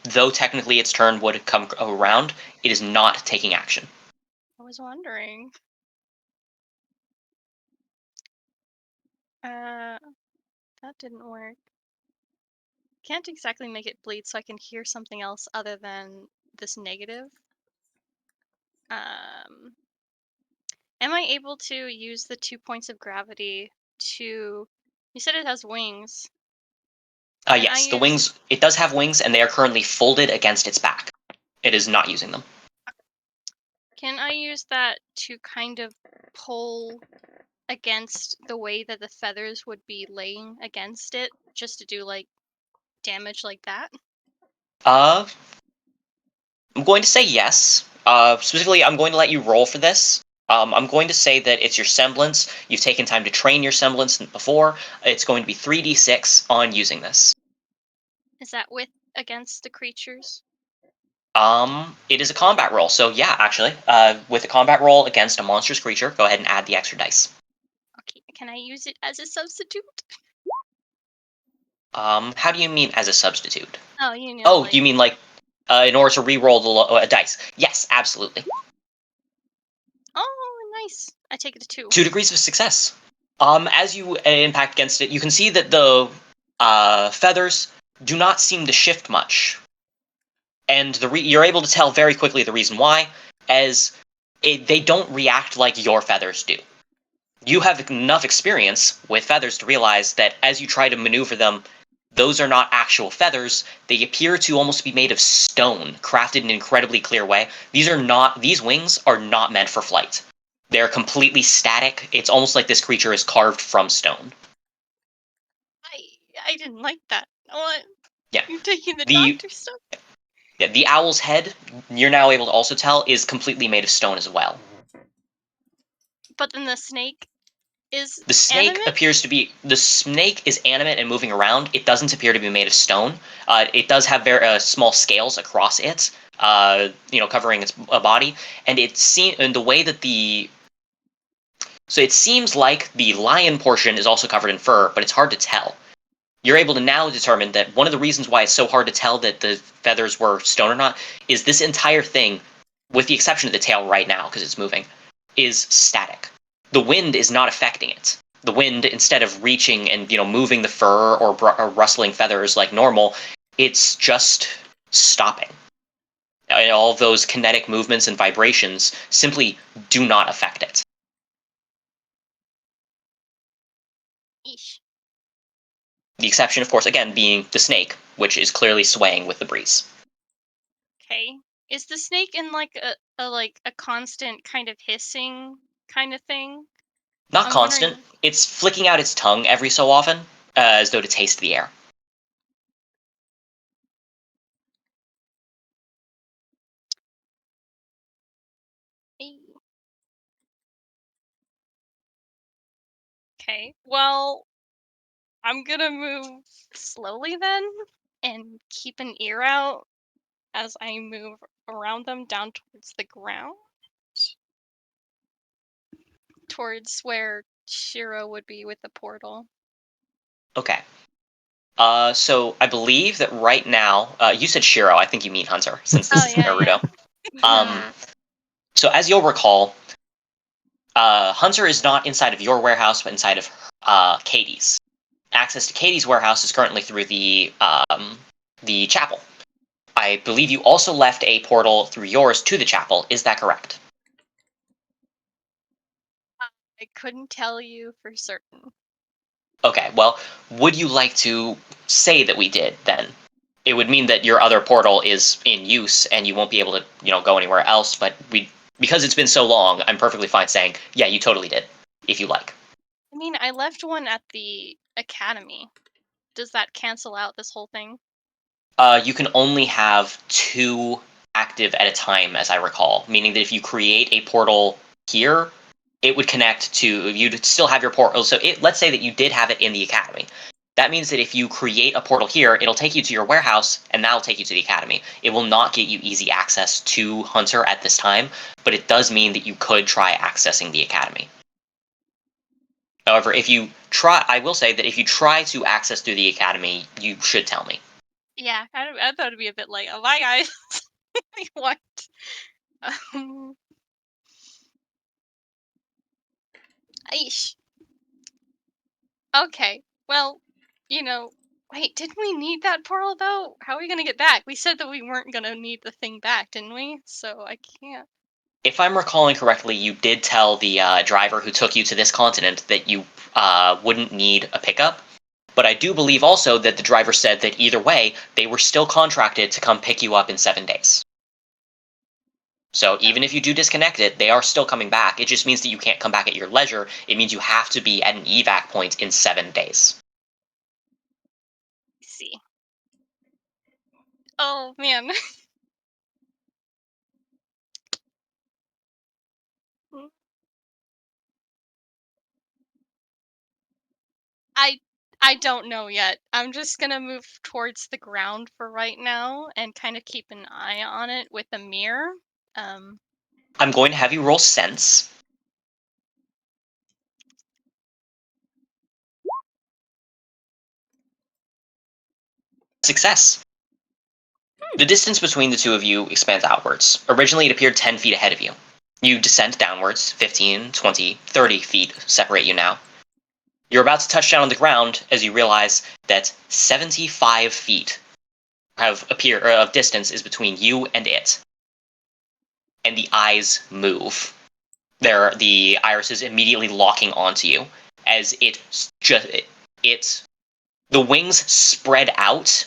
Though technically its turn would come around, it is not taking action. I was wondering. That didn't work. Can't exactly make it bleed, so I can hear something else other than this negative. Am I able to use the 2 points of gravity to... You said it has wings. Yes, the wings, it does have wings, and they are currently folded against its back. It is not using them. Can I use that to kind of pull against the way that the feathers would be laying against it, just to do, like, damage like that? I'm going to say yes. Specifically, I'm going to let you roll for this. I'm going to say that it's your semblance. You've taken time to train your semblance before. It's going to be 3d6 on using this. Is that with against the creatures? It is a combat roll, so yeah, actually, with a combat roll against a monstrous creature, go ahead and add the extra dice. Okay, can I use it as a substitute? How do you mean as a substitute? Oh, you know, Oh, like... you mean like in order to re-roll the dice? Yes, absolutely. Oh, nice. I take it to 2. 2 degrees of success. As you impact against it, you can see that the feathers do not seem to shift much, and you're able to tell very quickly the reason why, as they don't react like your feathers do. You have enough experience with feathers to realize that as you try to maneuver them, those are not actual feathers. They appear to almost be made of stone, crafted in an incredibly clear way. These wings are not meant for flight. They're completely static. It's almost like this creature is carved from stone. I didn't like that. What? Yeah. You're taking the doctor stuff? Yeah, the owl's head, you're now able to also tell, is completely made of stone as well. But then the snake is The snake animate? appears to be... The snake is animate and moving around. It doesn't appear to be made of stone. It does have very small scales across it, covering its body. And the way that the... So it seems like the lion portion is also covered in fur, but it's hard to tell. You're able to now determine that one of the reasons why it's so hard to tell that the feathers were stone or not is this entire thing, with the exception of the tail right now because it's moving, is static. The wind is not affecting it. The wind, instead of reaching and moving the fur or rustling feathers like normal, it's just stopping. And all those kinetic movements and vibrations simply do not affect it. Eesh. The exception, of course, again, being the snake, which is clearly swaying with the breeze. Okay. Is the snake in like a constant kind of hissing kind of thing? Not I'm constant. wondering... It's flicking out its tongue every so often, as though to taste the air. Okay, well, I'm gonna move slowly then and keep an ear out as I move around them down towards the ground. Towards where Shiro would be with the portal. Okay. So I believe that right now, you said Shiro. I think you mean Hunter, since this is Naruto. Yeah. So as you'll recall, Hunter is not inside of your warehouse, but inside of Katie's. Access to Katie's warehouse is currently through the chapel. I believe you also left a portal through yours to the chapel. Is that correct? I couldn't tell you for certain. Okay, well, would you like to say that we did, then? It would mean that your other portal is in use, and you won't be able to, go anywhere else, but because it's been so long, I'm perfectly fine saying, yeah, you totally did, if you like. I mean, I left one at the academy. Does that cancel out this whole thing? You can only have 2 active at a time, as I recall, meaning that if you create a portal here, it would connect to, you'd still have your portal. So let's say that you did have it in the academy. That means that if you create a portal here, it'll take you to your warehouse, and that'll take you to the academy. It will not get you easy access to Hunter at this time, but it does mean that you could try accessing the academy. However, if you try, I will say that if you try to access through the academy, you should tell me. Yeah, I thought it'd be a bit like, oh my guys, what? Aish. Okay, well, wait, didn't we need that portal though? How are we gonna get back? We said that we weren't gonna need the thing back, didn't we? So I can't. If I'm recalling correctly, you did tell the driver who took you to this continent that you wouldn't need a pickup. But I do believe also that the driver said that either way, they were still contracted to come pick you up in 7 days. So even if you do disconnect it, they are still coming back. It just means that you can't come back at your leisure. It means you have to be at an evac point in 7 days. Let's see. Oh man. I don't know yet. I'm just gonna move towards the ground for right now and kind of keep an eye on it with a mirror. I'm going to have you roll sense. Success. The distance between the two of you expands outwards. Originally, it appeared 10 feet ahead of you. You descend downwards. 15, 20, 30 feet separate you now. You're about to touch down on the ground as you realize that 75 feet of distance is between you and it. And the eyes move. The irises immediately locking onto you as the wings spread out,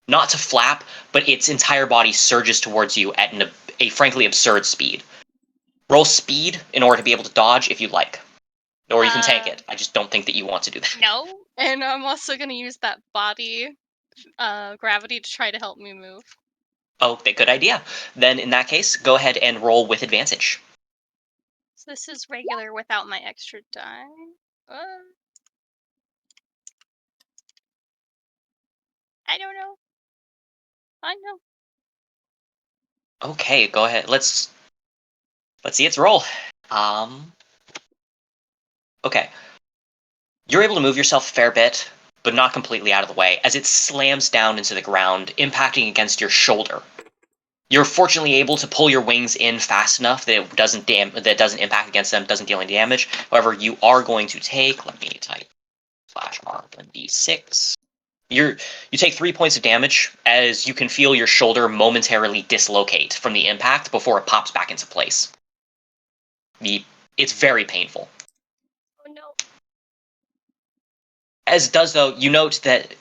not to flap, but its entire body surges towards you at a frankly absurd speed. Roll speed in order to be able to dodge if you'd like. Or you can tank it. I just don't think that you want to do that. No, and I'm also gonna use that body gravity to try to help me move. Oh, good idea. Then in that case, go ahead and roll with advantage. So this is regular without my extra die. I don't know. I know. Okay, go ahead. Let's see its roll. Okay. You're able to move yourself a fair bit, but not completely out of the way, as it slams down into the ground, impacting against your shoulder. You're fortunately able to pull your wings in fast enough that it doesn't impact against them, doesn't deal any damage. However, you are going to take, let me type /R1d6. You take 3 points of damage as you can feel your shoulder momentarily dislocate from the impact before it pops back into place. It's very painful. Oh no. As it does, though, you note that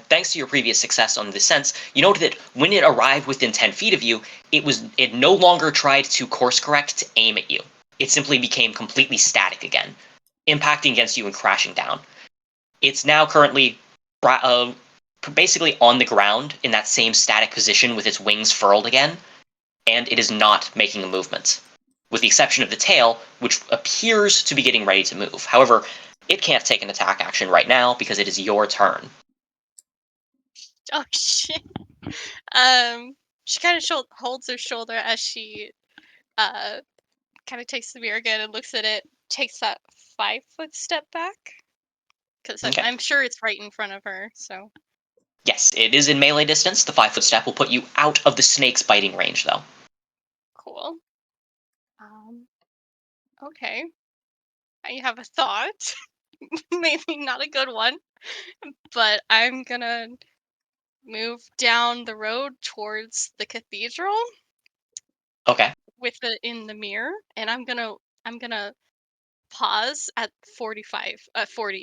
thanks to your previous success on the sense, you note that when it arrived within 10 feet of you, it no longer tried to course correct to aim at you. It simply became completely static again, impacting against you and crashing down. It's now currently basically on the ground in that same static position with its wings furled again, and it is not making a movement, with the exception of the tail, which appears to be getting ready to move. However, it can't take an attack action right now because it is your turn. Oh shit. She kind of holds her shoulder as she kind of takes the mirror again and looks at it. Takes that 5-foot step back because Okay. I'm sure it's right in front of her. So Yes, it is in melee distance. The 5-foot step will put you out of the snake's biting range, though. cool. Okay. I have a thought. Maybe not a good one, but I'm gonna move down the road towards the cathedral. Okay. With it in the mirror, and I'm gonna pause at 40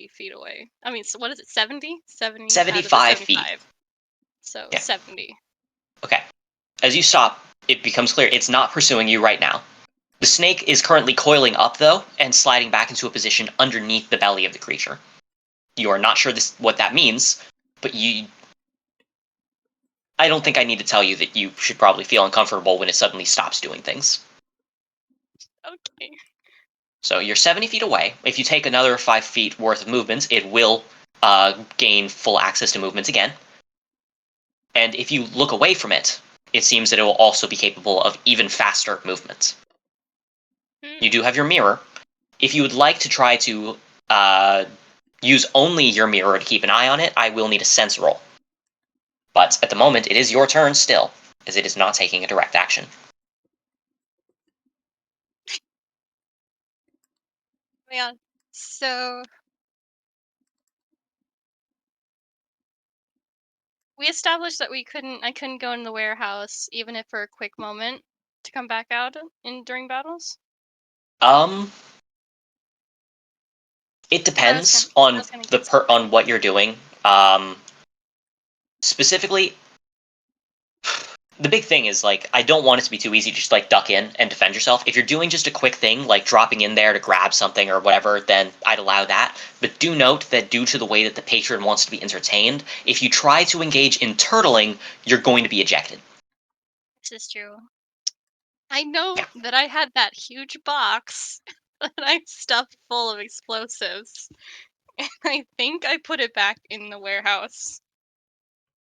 feet away. I mean, so what is it? 70 out of the 75 feet. 75. So Yeah. 70. Okay. As you stop, it becomes clear it's not pursuing you right now. The snake is currently coiling up, though, and sliding back into a position underneath the belly of the creature. You are not sure what that means, but I don't think I need to tell you that you should probably feel uncomfortable when it suddenly stops doing things. Okay. So you're 70 feet away. If you take another 5 feet worth of movements, it will gain full access to movements again. And if you look away from it, it seems that it will also be capable of even faster movements. You do have your mirror. If you would like to try to use only your mirror to keep an eye on it, I will need a sense roll. But at the moment, it is your turn still, as it is not taking a direct action. Yeah. So we established that I couldn't go in the warehouse even if for a quick moment to come back out during battles. It depends on on what you're doing. Specifically, the big thing is, like, I don't want it to be too easy to just, like, duck in and defend yourself. If you're doing just a quick thing, like dropping in there to grab something or whatever, then I'd allow that. But do note that due to the way that the patron wants to be entertained, if you try to engage in turtling, you're going to be ejected. This is true. I know that I had that huge box that I stuffed full of explosives. And I think I put it back in the warehouse.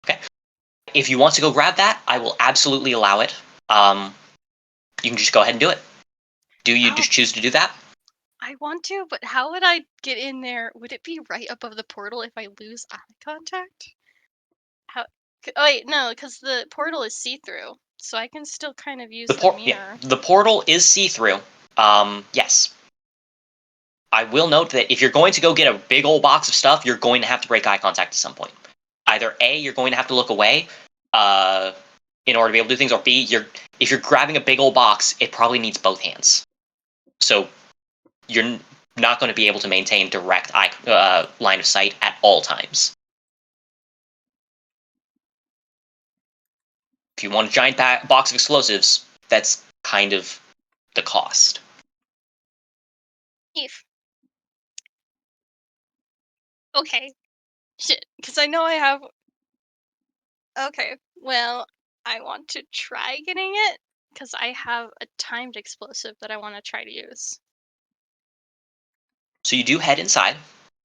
Okay. If you want to go grab that, I will absolutely allow it. You can just go ahead and do it. Do you just choose to do that? I want to, but how would I get in there? Would it be right above the portal if I lose eye contact? How? Oh wait, no, because the portal is see-through, so I can still kind of use the mirror. Yeah, the portal is see-through. Yes. I will note that if you're going to go get a big old box of stuff, you're going to have to break eye contact at some point. Either A, you're going to have to look away in order to be able to do things, or B, if you're grabbing a big old box, it probably needs both hands. So you're not going to be able to maintain direct line of sight at all times. If you want a giant box of explosives, that's kind of the cost. Okay. Shit, because I know I have... Okay, well, I want to try getting it, because I have a timed explosive that I want to try to use. So you do head inside,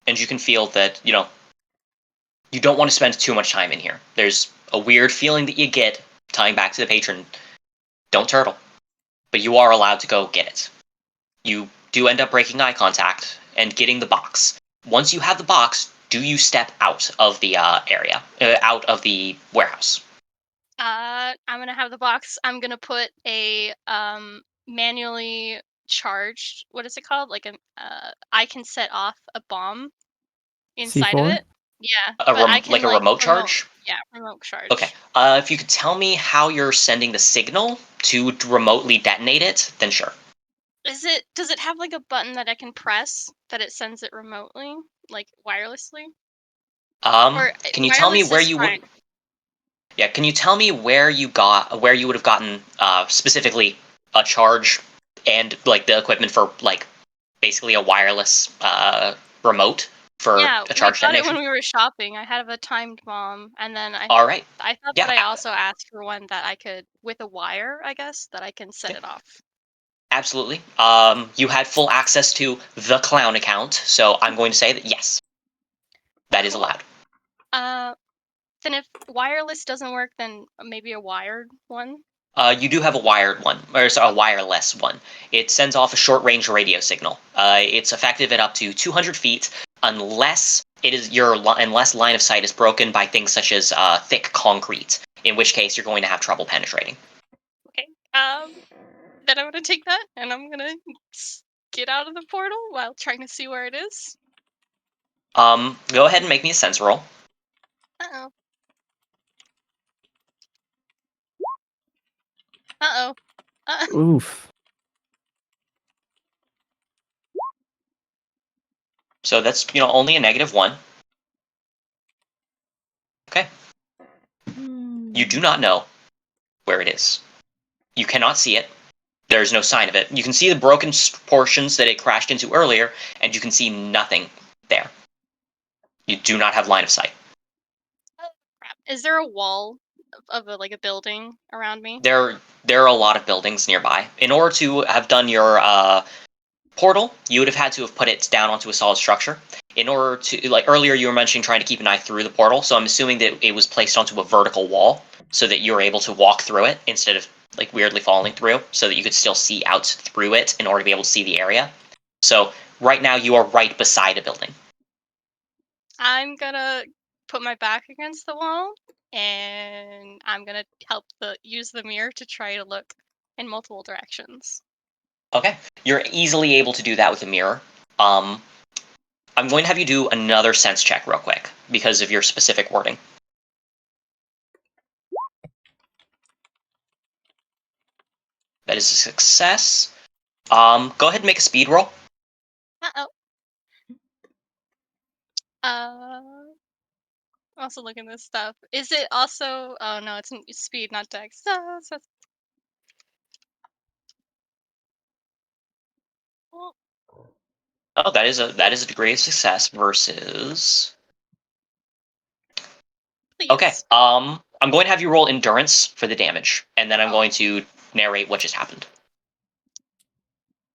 and you can feel that, you don't want to spend too much time in here. There's a weird feeling that you get, tying back to the patron. Don't turtle. But you are allowed to go get it. You do end up breaking eye contact and getting the box. Once you have the box, do you step out of the area, out of the warehouse? I'm gonna have the box. I'm gonna put a manually charged. What is it called? Like I can set off a bomb inside of C4? it. Yeah, a remote charge? Yeah, remote charge. Okay. If you could tell me how you're sending the signal to remotely detonate it, then sure. Does it have like a button that I can press that it sends it remotely, like wirelessly? Can you tell me where you would? Yeah, can you tell me where you would have gotten specifically a charge and like the equipment for like basically a wireless remote for Yeah, a charge I got it detonation? when we were shopping. I have a timed bomb, and then All right. I thought Yeah. that I also asked for one that I could, with a wire, I guess, that I can set it off. Absolutely. You had full access to the clown account, so I'm going to say that yes, that is Cool. allowed. Then if wireless doesn't work, then maybe a wired one? You do have a wired one, or a wireless one. It sends off a short-range radio signal. It's effective at up to 200 feet, unless unless line of sight is broken by things such as thick concrete, in which case you're going to have trouble penetrating. Okay. Then I'm gonna take that, and I'm gonna get out of the portal while trying to see where it is. Go ahead and make me a sense roll. Uh-oh. Uh-oh. Oof. So that's, only a -1. Okay. You do not know where it is. You cannot see it. There's no sign of it. You can see the broken portions that it crashed into earlier, and you can see nothing there. You do not have line of sight. Oh, crap. Is there a wall of a building around me? There are a lot of buildings nearby. In order to have done your portal, you would have had to have put it down onto a solid structure. In order to, like earlier, you were mentioning trying to keep an eye through the portal, so I'm assuming that it was placed onto a vertical wall so that you were able to walk through it instead of like weirdly falling through, so that you could still see out through it in order to be able to see the area. So right now you are right beside a building. I'm gonna put my back against the wall, and I'm gonna use the mirror to try to look in multiple directions. Okay, you're easily able to do that with a mirror. I'm going to have you do another sense check real quick because of your specific wording. That is a success. Go ahead and make a speed roll. Uh-oh. Also looking this stuff. Is it also? Oh no, it's speed, not dex. Oh, that is a degree of success versus. Please. Okay. I'm going to have you roll endurance for the damage, and then I'm Oh. going to narrate what just happened.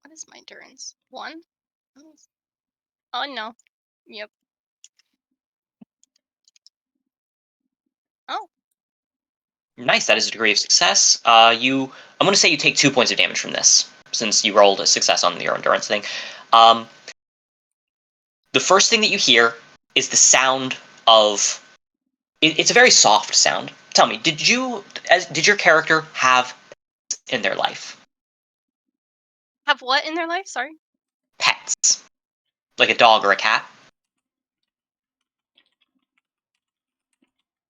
What is my endurance? 1? Oh no. Yep. Oh. Nice. That is a degree of success. I'm going to say you take 2 points of damage from this, since you rolled a success on your endurance thing. The first thing that you hear is the sound of. It's a very soft sound. Tell me, did your character have pets in their life? Have what in their life? Sorry. Pets, like a dog or a cat?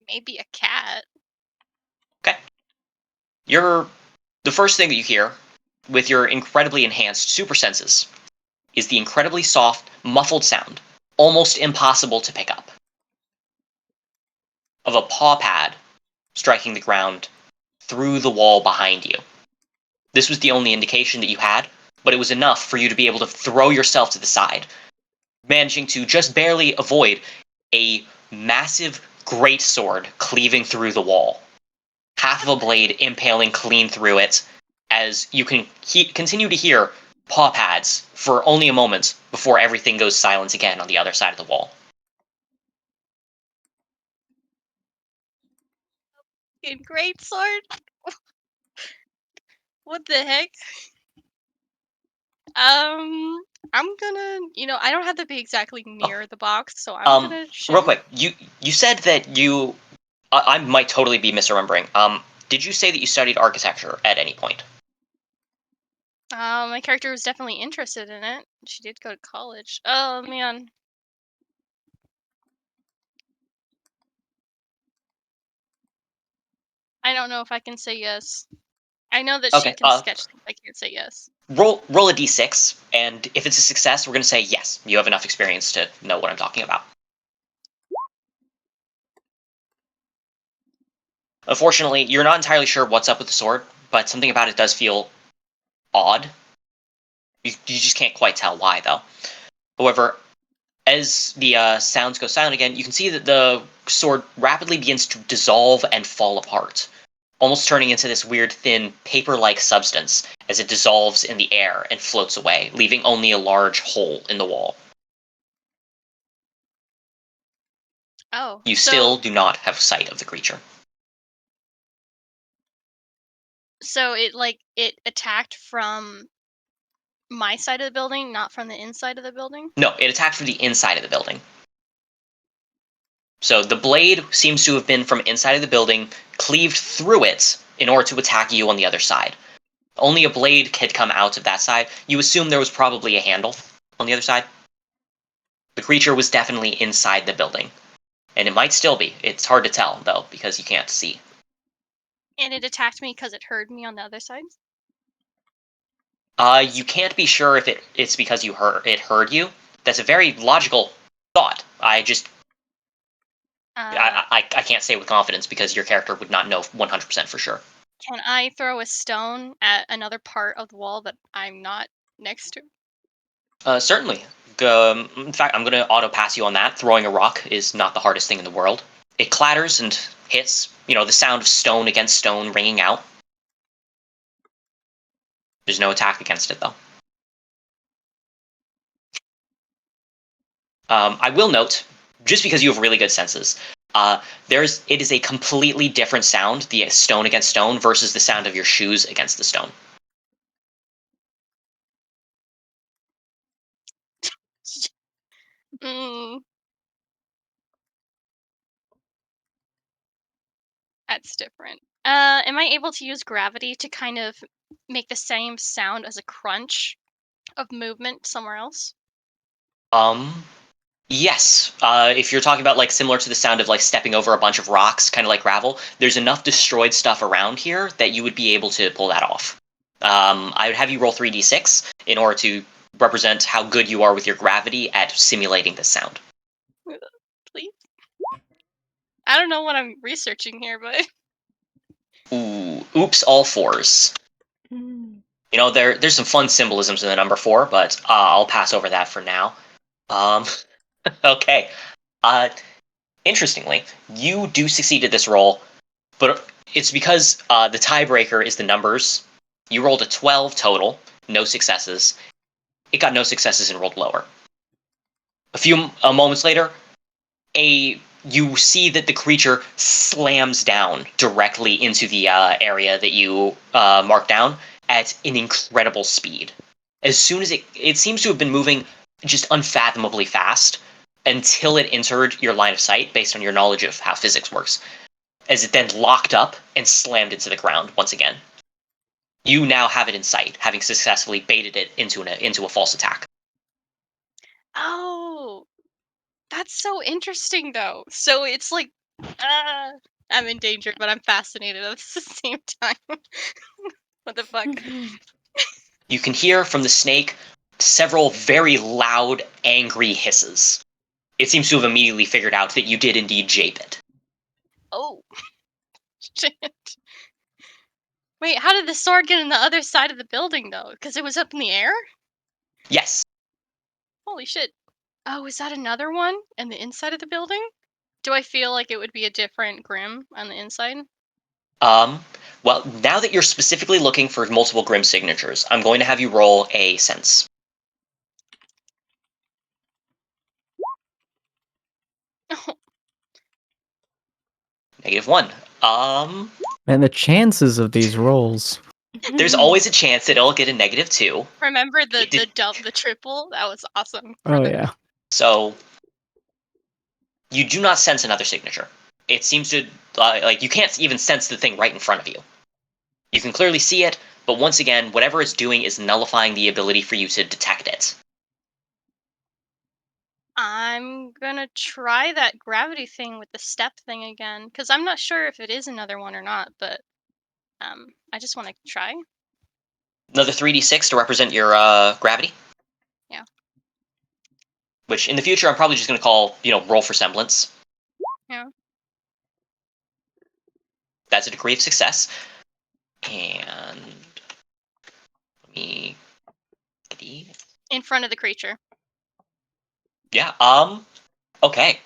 Maybe a cat. Okay. The first thing that you hear with your incredibly enhanced super senses is the incredibly soft, muffled sound, almost impossible to pick up, of a paw pad striking the ground through the wall behind you. This was the only indication that you had, but it was enough for you to be able to throw yourself to the side, managing to just barely avoid a massive greatsword cleaving through the wall. Half of a blade impaling clean through it, as you can continue to hear paw pads for only a moment before everything goes silent again on the other side of the wall. Great sword. What the heck? I'm gonna, I don't have to be exactly near the box, so I'm gonna shoot. Real quick, you said that you. I might totally be misremembering. Did you say that you studied architecture at any point? My character was definitely interested in it. She did go to college. Oh man. I don't know if I can say yes. I know that she Okay. can sketch things. I can't say yes. Roll a d6, and if it's a success, we're going to say yes. You have enough experience to know what I'm talking about. Unfortunately, you're not entirely sure what's up with the sword, but something about it does feel odd. You just can't quite tell why, though. However, As the sounds go silent again, you can see that the sword rapidly begins to dissolve and fall apart, almost turning into this weird, thin, paper-like substance as it dissolves in the air and floats away, leaving only a large hole in the wall. Oh, You still do not have sight of the creature. So it attacked from my side of the building, not from the inside of the building? No, it attacked from the inside of the building. So the blade seems to have been from inside of the building, cleaved through it in order to attack you on the other side. Only a blade had come out of that side. You assume there was probably a handle on the other side. The creature was definitely inside the building. And it might still be. It's hard to tell, though, because you can't see. And it attacked me because it heard me on the other side? You can't be sure if it's because it heard you. That's a very logical thought. I can't say with confidence because your character would not know 100% for sure. Can I throw a stone at another part of the wall that I'm not next to? Certainly. In fact, I'm going to auto-pass you on that. Throwing a rock is not the hardest thing in the world. It clatters and hits, the sound of stone against stone ringing out. There's no attack against it, though. I will note, just because you have really good senses, it is a completely different sound, the stone against stone, versus the sound of your shoes against the stone. That's different. Am I able to use gravity to kind of make the same sound as a crunch of movement somewhere else? Yes. If you're talking about similar to the sound of stepping over a bunch of rocks, kind of like gravel, there's enough destroyed stuff around here that you would be able to pull that off. I would have you roll 3d6 in order to represent how good you are with your gravity at simulating this sound. Please? I don't know what I'm researching here, but... Ooh, oops, all fours. There's some fun symbolisms in the number 4, but I'll pass over that for now. Okay. Interestingly, you do succeed at this roll, but it's because the tiebreaker is the numbers. You rolled a 12 total, no successes. It got no successes and rolled lower. A few moments later, you see that the creature slams down directly into the area that you marked down at an incredible speed. As soon as it seems to have been moving just unfathomably fast until it entered your line of sight based on your knowledge of how physics works, as it then locked up and slammed into the ground once again. You now have it in sight, having successfully baited it into a false attack. Oh, that's so interesting, though. So it's like, I'm in danger, but I'm fascinated at the same time. What the fuck? You can hear from the snake several very loud, angry hisses. It seems to have immediately figured out that you did indeed jape it. Oh. Shit. Wait, how did the sword get in the other side of the building, though? Because it was up in the air? Yes. Holy shit. Oh, is that another one in the inside of the building? Do I feel like it would be a different Grim on the inside? Well, now that you're specifically looking for multiple Grim signatures, I'm going to have you roll a sense. -1. And the chances of these rolls. There's always a chance that it'll get a -2. Remember the triple? That was awesome. Oh, yeah. So, you do not sense another signature. It seems to, you can't even sense the thing right in front of you. You can clearly see it, but once again, whatever it's doing is nullifying the ability for you to detect it. I'm gonna try that gravity thing with the step thing again, because I'm not sure if it is another one or not, but I just want to try. Another 3d6 to represent your gravity. Yeah. Which, in the future, I'm probably just going to call, roll for semblance. Yeah. That's a degree of success. And let me... In front of the creature. Yeah. Okay.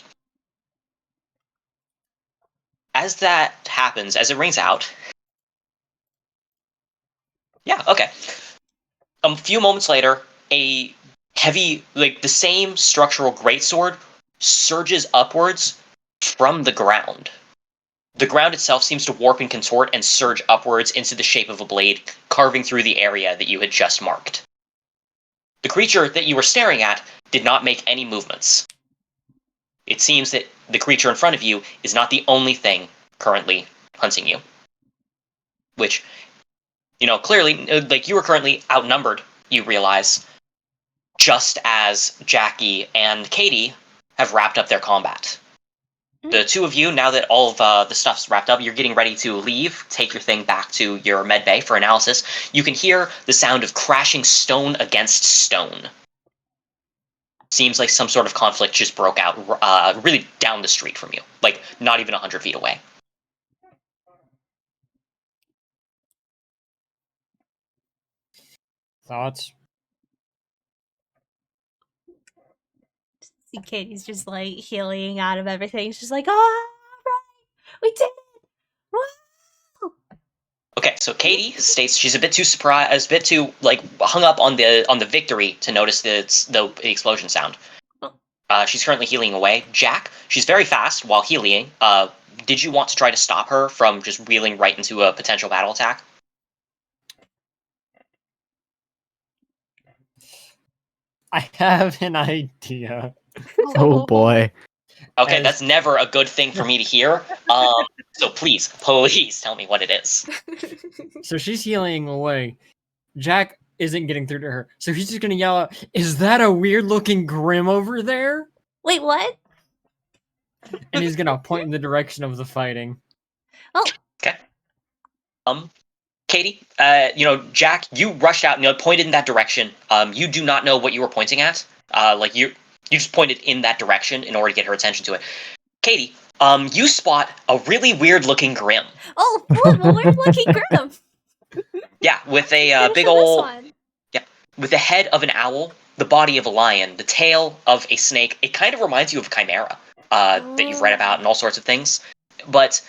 As that happens, as it rings out. Yeah. Okay. A few moments later, a heavy, like the same structural greatsword, surges upwards from the ground. The ground itself seems to warp and contort and surge upwards into the shape of a blade, carving through the area that you had just marked. The creature that you were staring at did not make any movements. It seems that the creature in front of you is not the only thing currently hunting you. Which, clearly, like you were currently outnumbered, you realize, just as Jackie and Katie have wrapped up their combat. The two of you, now that all of the stuff's wrapped up, you're getting ready to leave, take your thing back to your med bay for analysis. You can hear the sound of crashing stone against stone. Seems like some sort of conflict just broke out really down the street from you, like not even 100 feet away. Thoughts? See Katie's just like healing out of everything. She's just like, oh, right, we did it! Woo! Okay, so Katie states she's a bit too surprised, a bit too like hung up on the victory to notice the explosion sound. She's currently healing away. Jack, she's very fast while healing. Did you want to try to stop her from just wheeling right into a potential battle attack? I have an idea. Oh boy. Okay, that's never a good thing for me to hear. So please tell me what it is. So she's healing away. Jack isn't getting through to her, so he's just gonna yell out, "Is that a weird-looking Grim over there?" Wait, what? And he's gonna point in the direction of the fighting. Oh. Okay. Katie, Jack, you rushed out and pointed in that direction. You do not know what you were pointing at. You just pointed in that direction in order to get her attention to it. Katie, you spot a really weird-looking Grim. Oh, a weird-looking Grim. Yeah, with a big old, with the head of an owl, the body of a lion, the tail of a snake. It kind of reminds you of Chimera that you've read about and all sorts of things. But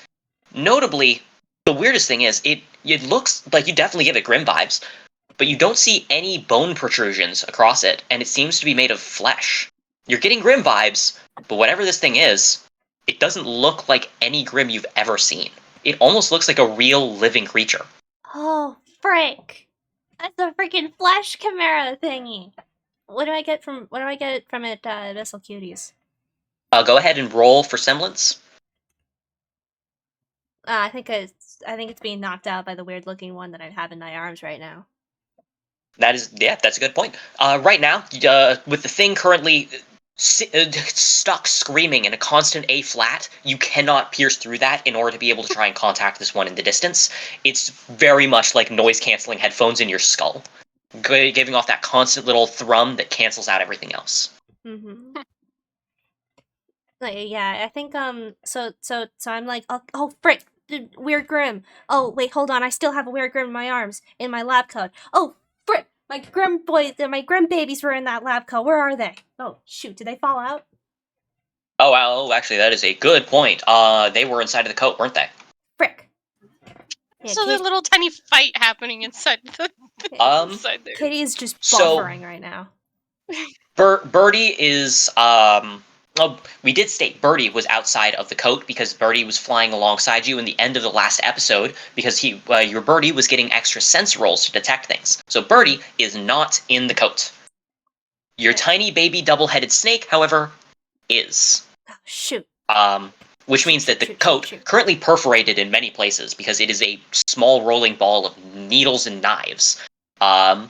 notably, the weirdest thing is it looks like you definitely give it Grim vibes, but you don't see any bone protrusions across it, and it seems to be made of flesh. You're getting Grim vibes, but whatever this thing is, it doesn't look like any Grim you've ever seen. It almost looks like a real living creature. Oh, frick. That's a freaking flesh chimera thingy. What do I get from it, Vessel Cuties? Go ahead and roll for semblance. I think it's being knocked out by the weird looking one that I have in my arms right now. That's a good point. Right now, with the thing currently stuck screaming in a constant A flat, you cannot pierce through that in order to be able to try and contact this one in the distance. It's very much like noise-canceling headphones in your skull, giving off that constant little thrum that cancels out everything else. Mm-hmm. Yeah, I think so I'm like, oh frick, weird Grim. Oh wait, hold on, I still have a weird Grim in my arms in my lab coat. Oh frick, my Grim babies were in that lab coat. Where are they? Oh shoot, did they fall out? Oh well, actually, that is a good point. They were inside of the coat, weren't they? Frick. Yeah, so there's a little tiny fight happening inside inside there. Kitty is just buffering right now. Birdie is we did state Birdie was outside of the coat because Birdie was flying alongside you in the end of the last episode because your Birdie was getting extra sense rolls to detect things. So Birdie is not in the coat. Your tiny baby double-headed snake, however, is. Oh, shoot. Which means that the coat, currently perforated in many places because it is a small rolling ball of needles and knives. The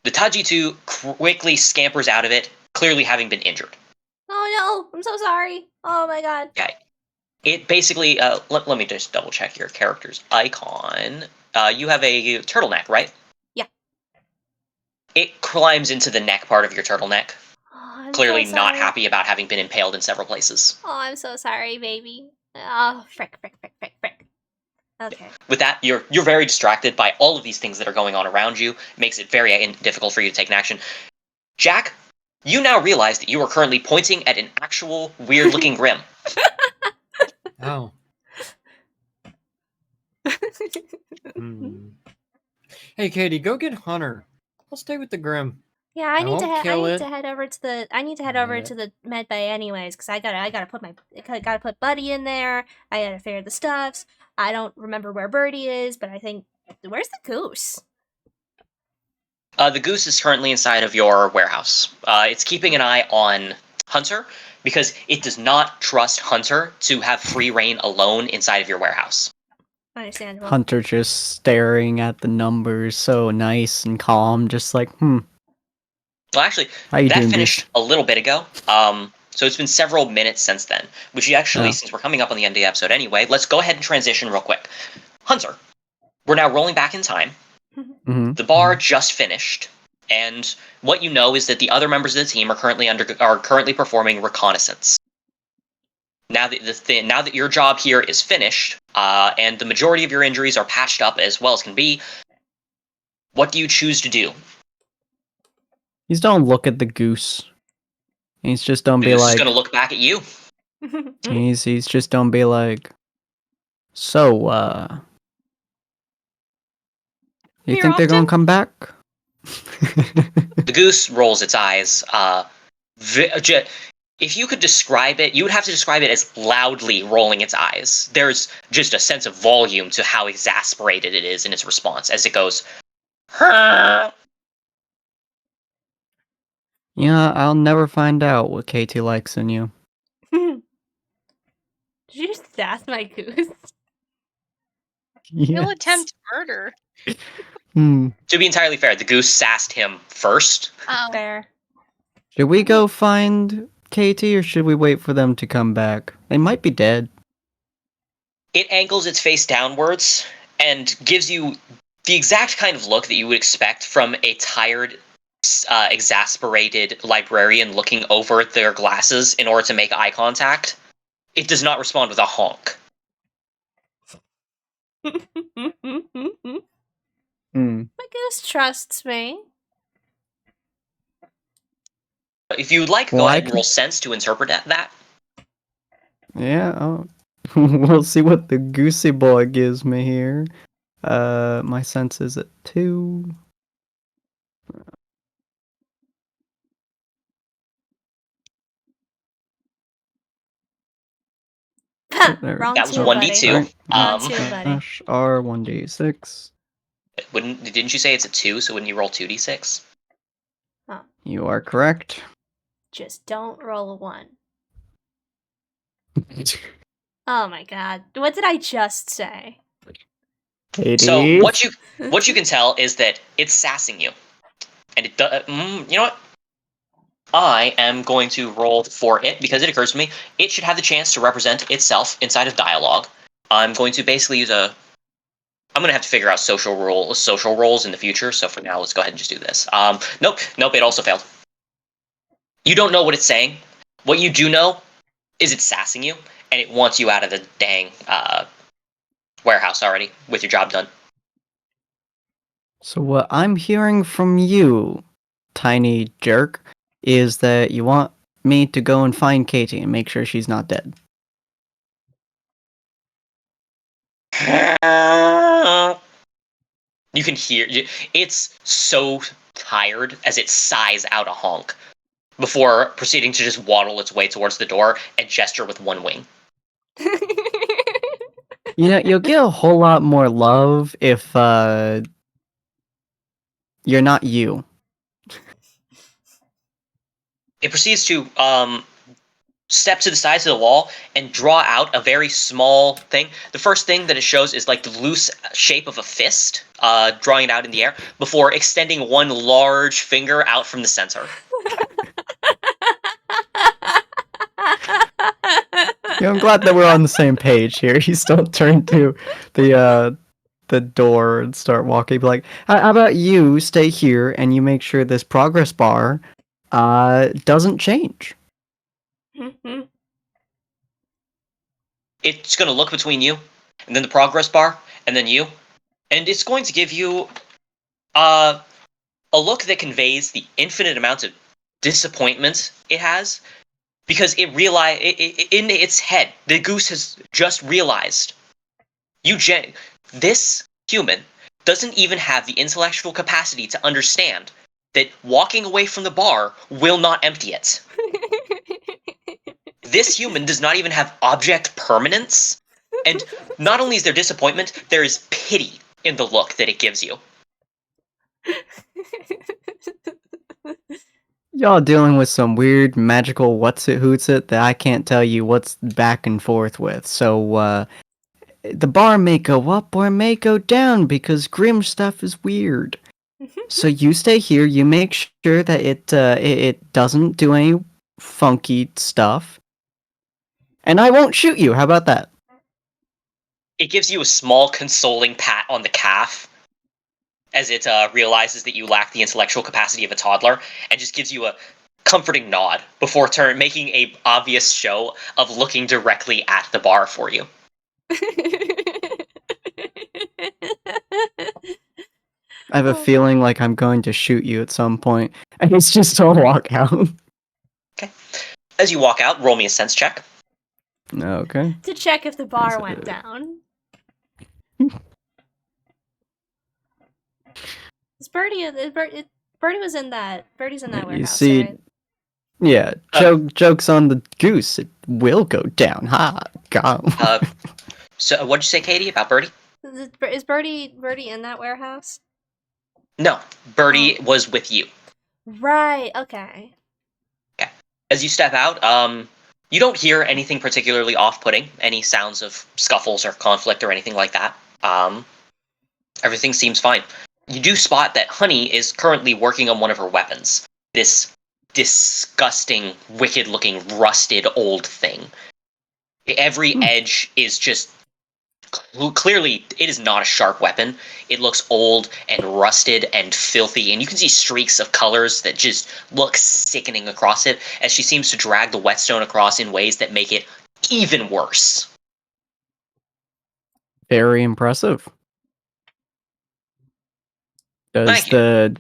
Tajitu quickly scampers out of it, clearly having been injured. Oh no, I'm so sorry. Oh my god. Okay. It basically, let me just double check your character's icon. You have a turtleneck, right? Yeah. It climbs into the neck part of your turtleneck. Oh, Clearly so not happy about having been impaled in several places. Oh, I'm so sorry, baby. Oh, frick. Okay. With that, you're very distracted by all of these things that are going on around you. It makes it very difficult for you to take an action. Jack, you now realize that you are currently pointing at an actual weird-looking Grim. Oh. Hey, Katie, go get Hunter. I'll stay with the Grim. Yeah, I need to head over to the med bay anyways, because I gotta put Buddy in there. I gotta figure the stuffs. I don't remember where Birdie is, but I think where's the goose? The goose is currently inside of your warehouse. It's keeping an eye on Hunter because it does not trust Hunter to have free reign alone inside of your warehouse. Understandable. Hunter just staring at the numbers, so nice and calm, just like, Well, actually, that finished a little bit ago. So it's been several minutes since then. Which you actually, since we're coming up on the end of the episode anyway, let's go ahead and transition real quick. Hunter, we're now rolling back in time. Mm-hmm. The bar just finished, and what you know is that the other members of the team are currently performing reconnaissance. Now that your job here is finished, and the majority of your injuries are patched up as well as can be, what do you choose to do? He's don't look at the goose. He's just don't be like. He's gonna look back at you. He's just don't be like. So, you think they're gonna come back? The goose rolls its eyes. If you could describe it, you would have to describe it as loudly rolling its eyes. There's just a sense of volume to how exasperated it is in its response as it goes. Hurr! Yeah, I'll never find out what Katie likes in you. Did you just sass my goose? He'll attempt murder. To be entirely fair, the goose sassed him first. Oh. Fair. Should we go find Katie, or should we wait for them to come back? They might be dead. It angles its face downwards and gives you the exact kind of look that you would expect from a tired, exasperated librarian looking over their glasses in order to make eye contact. It does not respond with a honk. My goose trusts me. If you'd like, go ahead and roll sense to interpret that. Yeah, we'll see what the goosey boy gives me here. My sense is at 2. Wrong that was two, 1d2. Wrong two, buddy. R1d6. Didn't you say it's a 2, so wouldn't you roll 2d6? Oh. You are correct. Just don't roll a 1. Oh my god. What did I just say? Katie. So what you can tell is that it's sassing you. And it you know what? I am going to roll for it because it occurs to me it should have the chance to represent itself inside of dialogue. I'm going to basically use I'm going to have to figure out social roles in the future. So for now, let's go ahead and just do this. Nope, it also failed. You don't know what it's saying. What you do know is it's sassing you, and it wants you out of the dang warehouse already with your job done. So what I'm hearing from you, tiny jerk, is that you want me to go and find Katie and make sure she's not dead. You can hear it's so tired as it sighs out a honk before proceeding to just waddle its way towards the door and gesture with one wing. You know, you'll get a whole lot more love if you're not you. It proceeds to step to the sides of the wall and draw out a very small thing. The first thing that it shows is like the loose shape of a fist, drawing it out in the air, before extending one large finger out from the center. Yeah, I'm glad that we're on the same page here. You still turn to the door and start walking. Be like, how about you stay here and you make sure this progress bar doesn't change. It's going to look between you, and then the progress bar, and then you, and it's going to give you a look that conveys the infinite amount of disappointment it has, because it realized in its head, the goose has just realized this human doesn't even have the intellectual capacity to understand that walking away from the bar will not empty it. This human does not even have object permanence, and not only is there disappointment, there is pity in the look that it gives you. Y'all dealing with some weird magical what's-it-hoots-it that I can't tell you what's back and forth with. So, the bar may go up or it may go down because Grim stuff is weird. So you stay here, you make sure that it doesn't do any funky stuff. And I won't shoot you, how about that? It gives you a small consoling pat on the calf as it realizes that you lack the intellectual capacity of a toddler, and just gives you a comforting nod before making a obvious show of looking directly at the bar for you. I have a feeling like I'm going to shoot you at some point, and it's just a walk out. Okay. As you walk out, roll me a sense check. Okay. To check if the bar went down. Birdie was in that. Birdie's in that warehouse, you see, right? Yeah, joke's on the goose. It will go down. Ha! Go. So, what'd you say, Katie, about Birdie? Is Birdie in that warehouse? No, Birdie was with you. Right. Okay. Okay. As you step out, you don't hear anything particularly off-putting. Any sounds of scuffles or conflict or anything like that. Everything seems fine. You do spot that Honey is currently working on one of her weapons. This disgusting, wicked-looking, rusted old thing. Every edge is just clearly, it is not a sharp weapon. It looks old and rusted and filthy, and you can see streaks of colors that just look sickening across it as she seems to drag the whetstone across in ways that make it even worse. Very impressive. Does the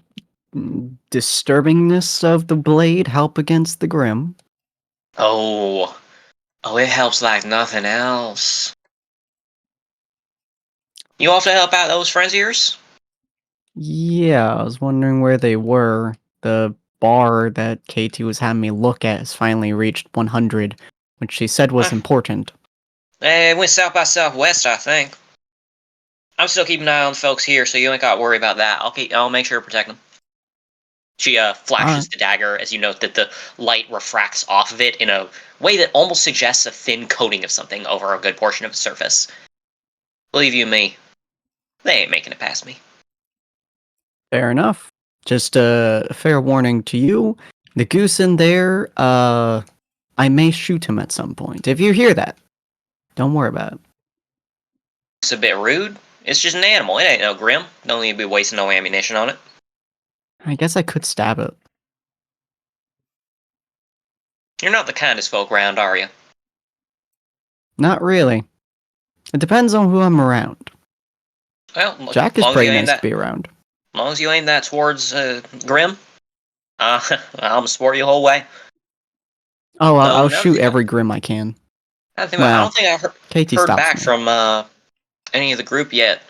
disturbingness of the blade help against the Grim? Oh, it helps like nothing else. You off to help out those friends of yours? Yeah, I was wondering where they were. The bar that Katie was having me look at has finally reached 100, which she said was important. It went south by southwest, I think. I'm still keeping an eye on the folks here, so you ain't got to worry about that. I'll make sure to protect them. She flashes the dagger as you note that the light refracts off of it in a way that almost suggests a thin coating of something over a good portion of the surface. Believe you me, they ain't making it past me. Fair enough. Just a fair warning to you. The goose in there, I may shoot him at some point. If you hear that, don't worry about it. It's a bit rude. It's just an animal. It ain't no Grim. Don't need to be wasting no ammunition on it. I guess I could stab it. You're not the kindest folk around, are you? Not really. It depends on who I'm around. Well, Jack is pretty nice to be around. As long as you aim that towards Grim, I'm gonna support you the whole way. Oh, I'll shoot every Grim I can. I don't think I heard back from any of the group yet.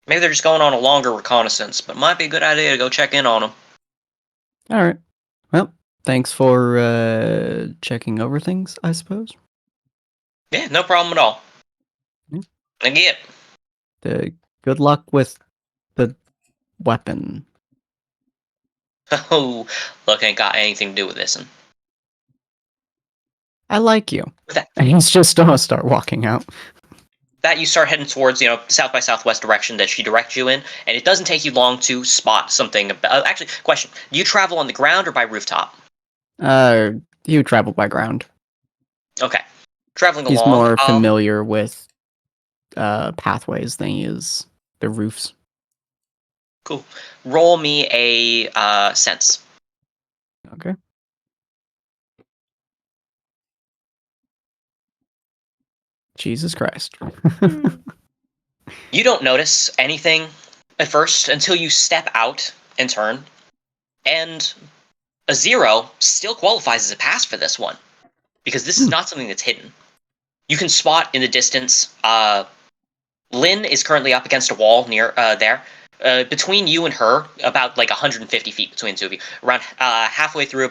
Maybe they're just going on a longer reconnaissance, but it might be a good idea to go check in on them. Alright. Well, thanks for checking over things, I suppose. Yeah, no problem at all. Again. Good luck with the weapon. Oh, look, ain't got anything to do with this. I like you. And he's just gonna start walking out. That you start heading towards, south by southwest direction that she directs you in, and it doesn't take you long to spot something. Actually, question: do you travel on the ground or by rooftop? You travel by ground. Okay, traveling He's along. He's more familiar with pathways than he is the roofs. Cool. Roll me a sense. Okay. Jesus Christ. You don't notice anything at first until you step out and turn, and a 0 still qualifies as a pass for this one, because this is not something that's hidden. You can spot in the distance. Lynn is currently up against a wall near there. Between you and her, about like 150 feet between the two of you, around halfway through,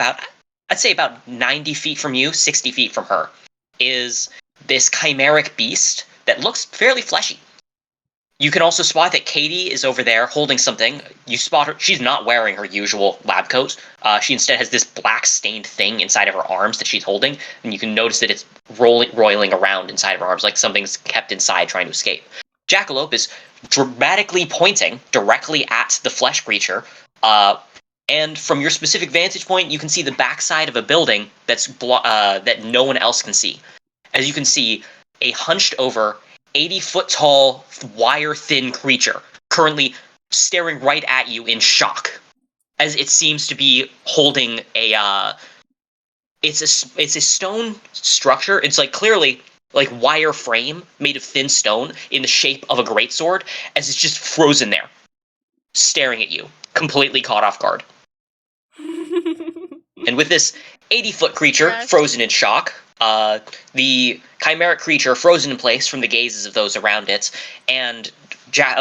I'd say about 90 feet from you, 60 feet from her, is this chimeric beast that looks fairly fleshy. You can also spot that Katie is over there holding something. You spot her. She's not wearing her usual lab coat. She instead has this black stained thing inside of her arms that she's holding, and you can notice that it's roiling around inside of her arms like something's kept inside trying to escape. Jackalope is dramatically pointing directly at the flesh creature, and from your specific vantage point, you can see the backside of a building that no one else can see. As you can see, a hunched over, 80-foot tall, wire-thin creature currently staring right at you in shock, as it seems to be holding it's a stone structure. It's like clearly like wire frame made of thin stone in the shape of a greatsword, as it's just frozen there, staring at you, completely caught off guard. And with this 80-foot creature frozen in shock, the chimeric creature frozen in place from the gazes of those around it, and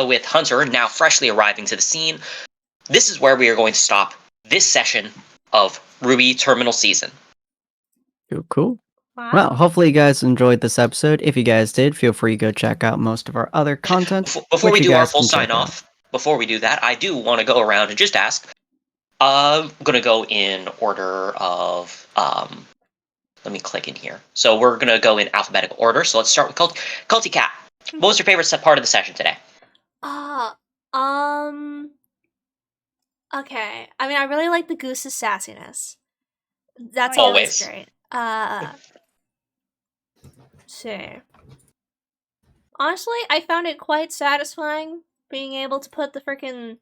with Hunter now freshly arriving to the scene, this is where we are going to stop this session of RWBY Terminal Season. Cool. Wow. Well, hopefully you guys enjoyed this episode. If you guys did, feel free to go check out most of our other content. Before we do our full sign-off, before we do that, I do want to go around and just ask. I'm going to go in order of... let me click in here. So we're going to go in alphabetical order. So let's start with Culty Cat. What was your favorite part of the session today? Okay. I mean, I really like the goose's sassiness. That's always great. So, honestly, I found it quite satisfying being able to put the freaking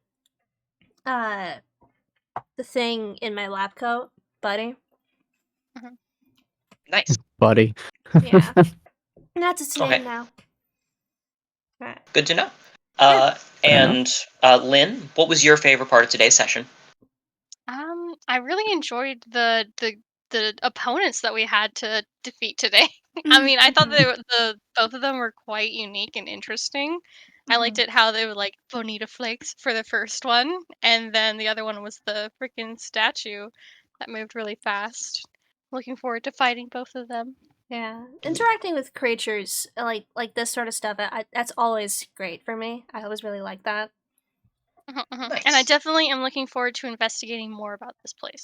the thing in my lab coat, buddy. Nice, buddy. Yeah, that's its name now. Right. Good to know. And Lynn, what was your favorite part of today's session? I really enjoyed the opponents that we had to defeat today. I mean, I thought both of them were quite unique and interesting. I liked it how they were like bonita flakes for the first one, and then the other one was the freaking statue that moved really fast. Looking forward to fighting both of them. Yeah, interacting with creatures like this sort of stuff, that's always great for me. I always really like that. Nice. And I definitely am looking forward to investigating more about this place.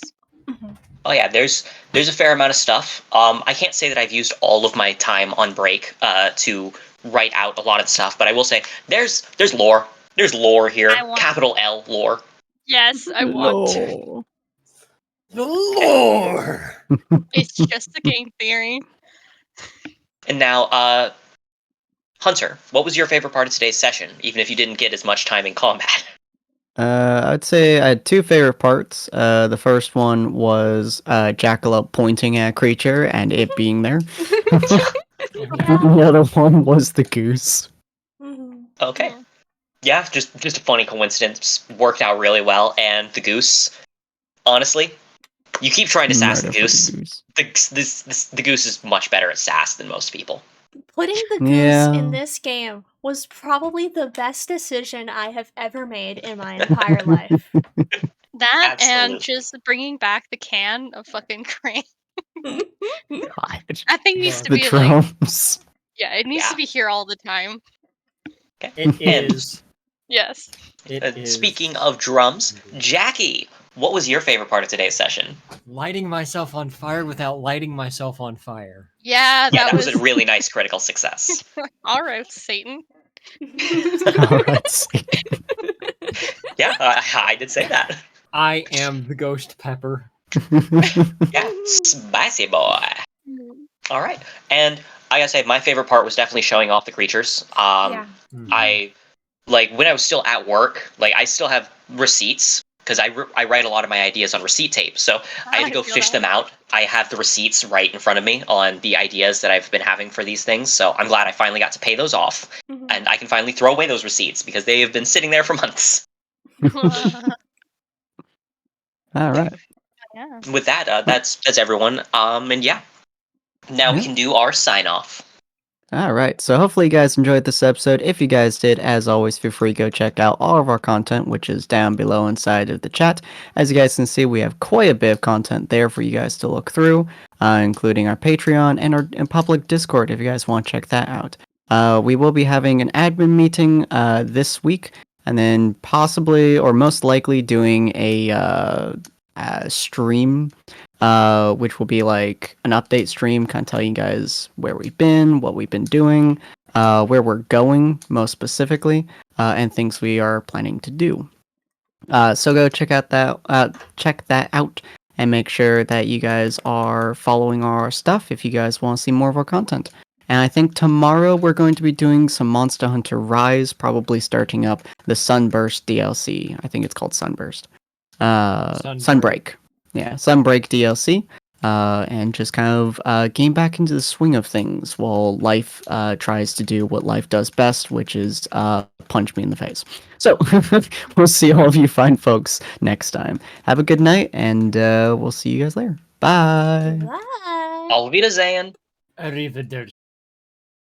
Oh yeah, there's a fair amount of stuff. I can't say that I've used all of my time on break to write out a lot of stuff, but I will say there's lore. There's lore here. Capital L lore. Yes, I want to. The lore. It's just a game theory. And now, Hunter, what was your favorite part of today's session, even if you didn't get as much time in combat? I'd say I had two favorite parts. The first one was Jackalope pointing at a creature and it being there. The other one was the goose. Okay. Yeah, just a funny coincidence. Worked out really well, and the goose, honestly, you keep trying to sass the goose. The goose is much better at sass than most people. Putting the goose in this game was probably the best decision I have ever made in my entire life. That and just bringing back the can of fucking crane. God. That thing needs to the be drums. Like, it needs to be here all the time. Okay. It is. Yes. It is. Speaking of drums, Jackie, what was your favorite part of today's session? Lighting myself on fire without lighting myself on fire. Yeah, that was a really nice critical success. All right, Satan. All right, Satan. Yeah, I did say that. I am the ghost pepper. Yeah, spicy boy. All right, and I gotta say, my favorite part was definitely showing off the creatures. I when I was still at work, I still have receipts. Because I write a lot of my ideas on receipt tape, so I had to go fish them out. I have the receipts right in front of me on the ideas that I've been having for these things, so I'm glad I finally got to pay those off, and I can finally throw away those receipts, because they have been sitting there for months. All right. Yeah. with that, that's everyone. And yeah, now we can do our sign off. All right, so hopefully you guys enjoyed this episode. If you guys did, as always, feel free to go check out all of our content, which is down below inside of the chat. As you guys can see, we have quite a bit of content there for you guys to look through, including our Patreon and our public Discord if you guys want to check that out. We will be having an admin meeting this week, and then possibly, or most likely, doing a stream, which will be like an update stream, kind of telling you guys where we've been, what we've been doing, where we're going most specifically, and things we are planning to do. So go check that out, and make sure that you guys are following our stuff if you guys want to see more of our content. And I think tomorrow we're going to be doing some Monster Hunter Rise, probably starting up the Sunburst DLC. I think it's called Sunburst. Sunbreak. Yeah, Sunbreak DLC. And just kind of getting back into the swing of things while life tries to do what life does best, which is punch me in the face. So, we'll see all of you fine folks next time. Have a good night, and we'll see you guys later. Bye! Bye! Auf Wiedersehen. Arrivederci.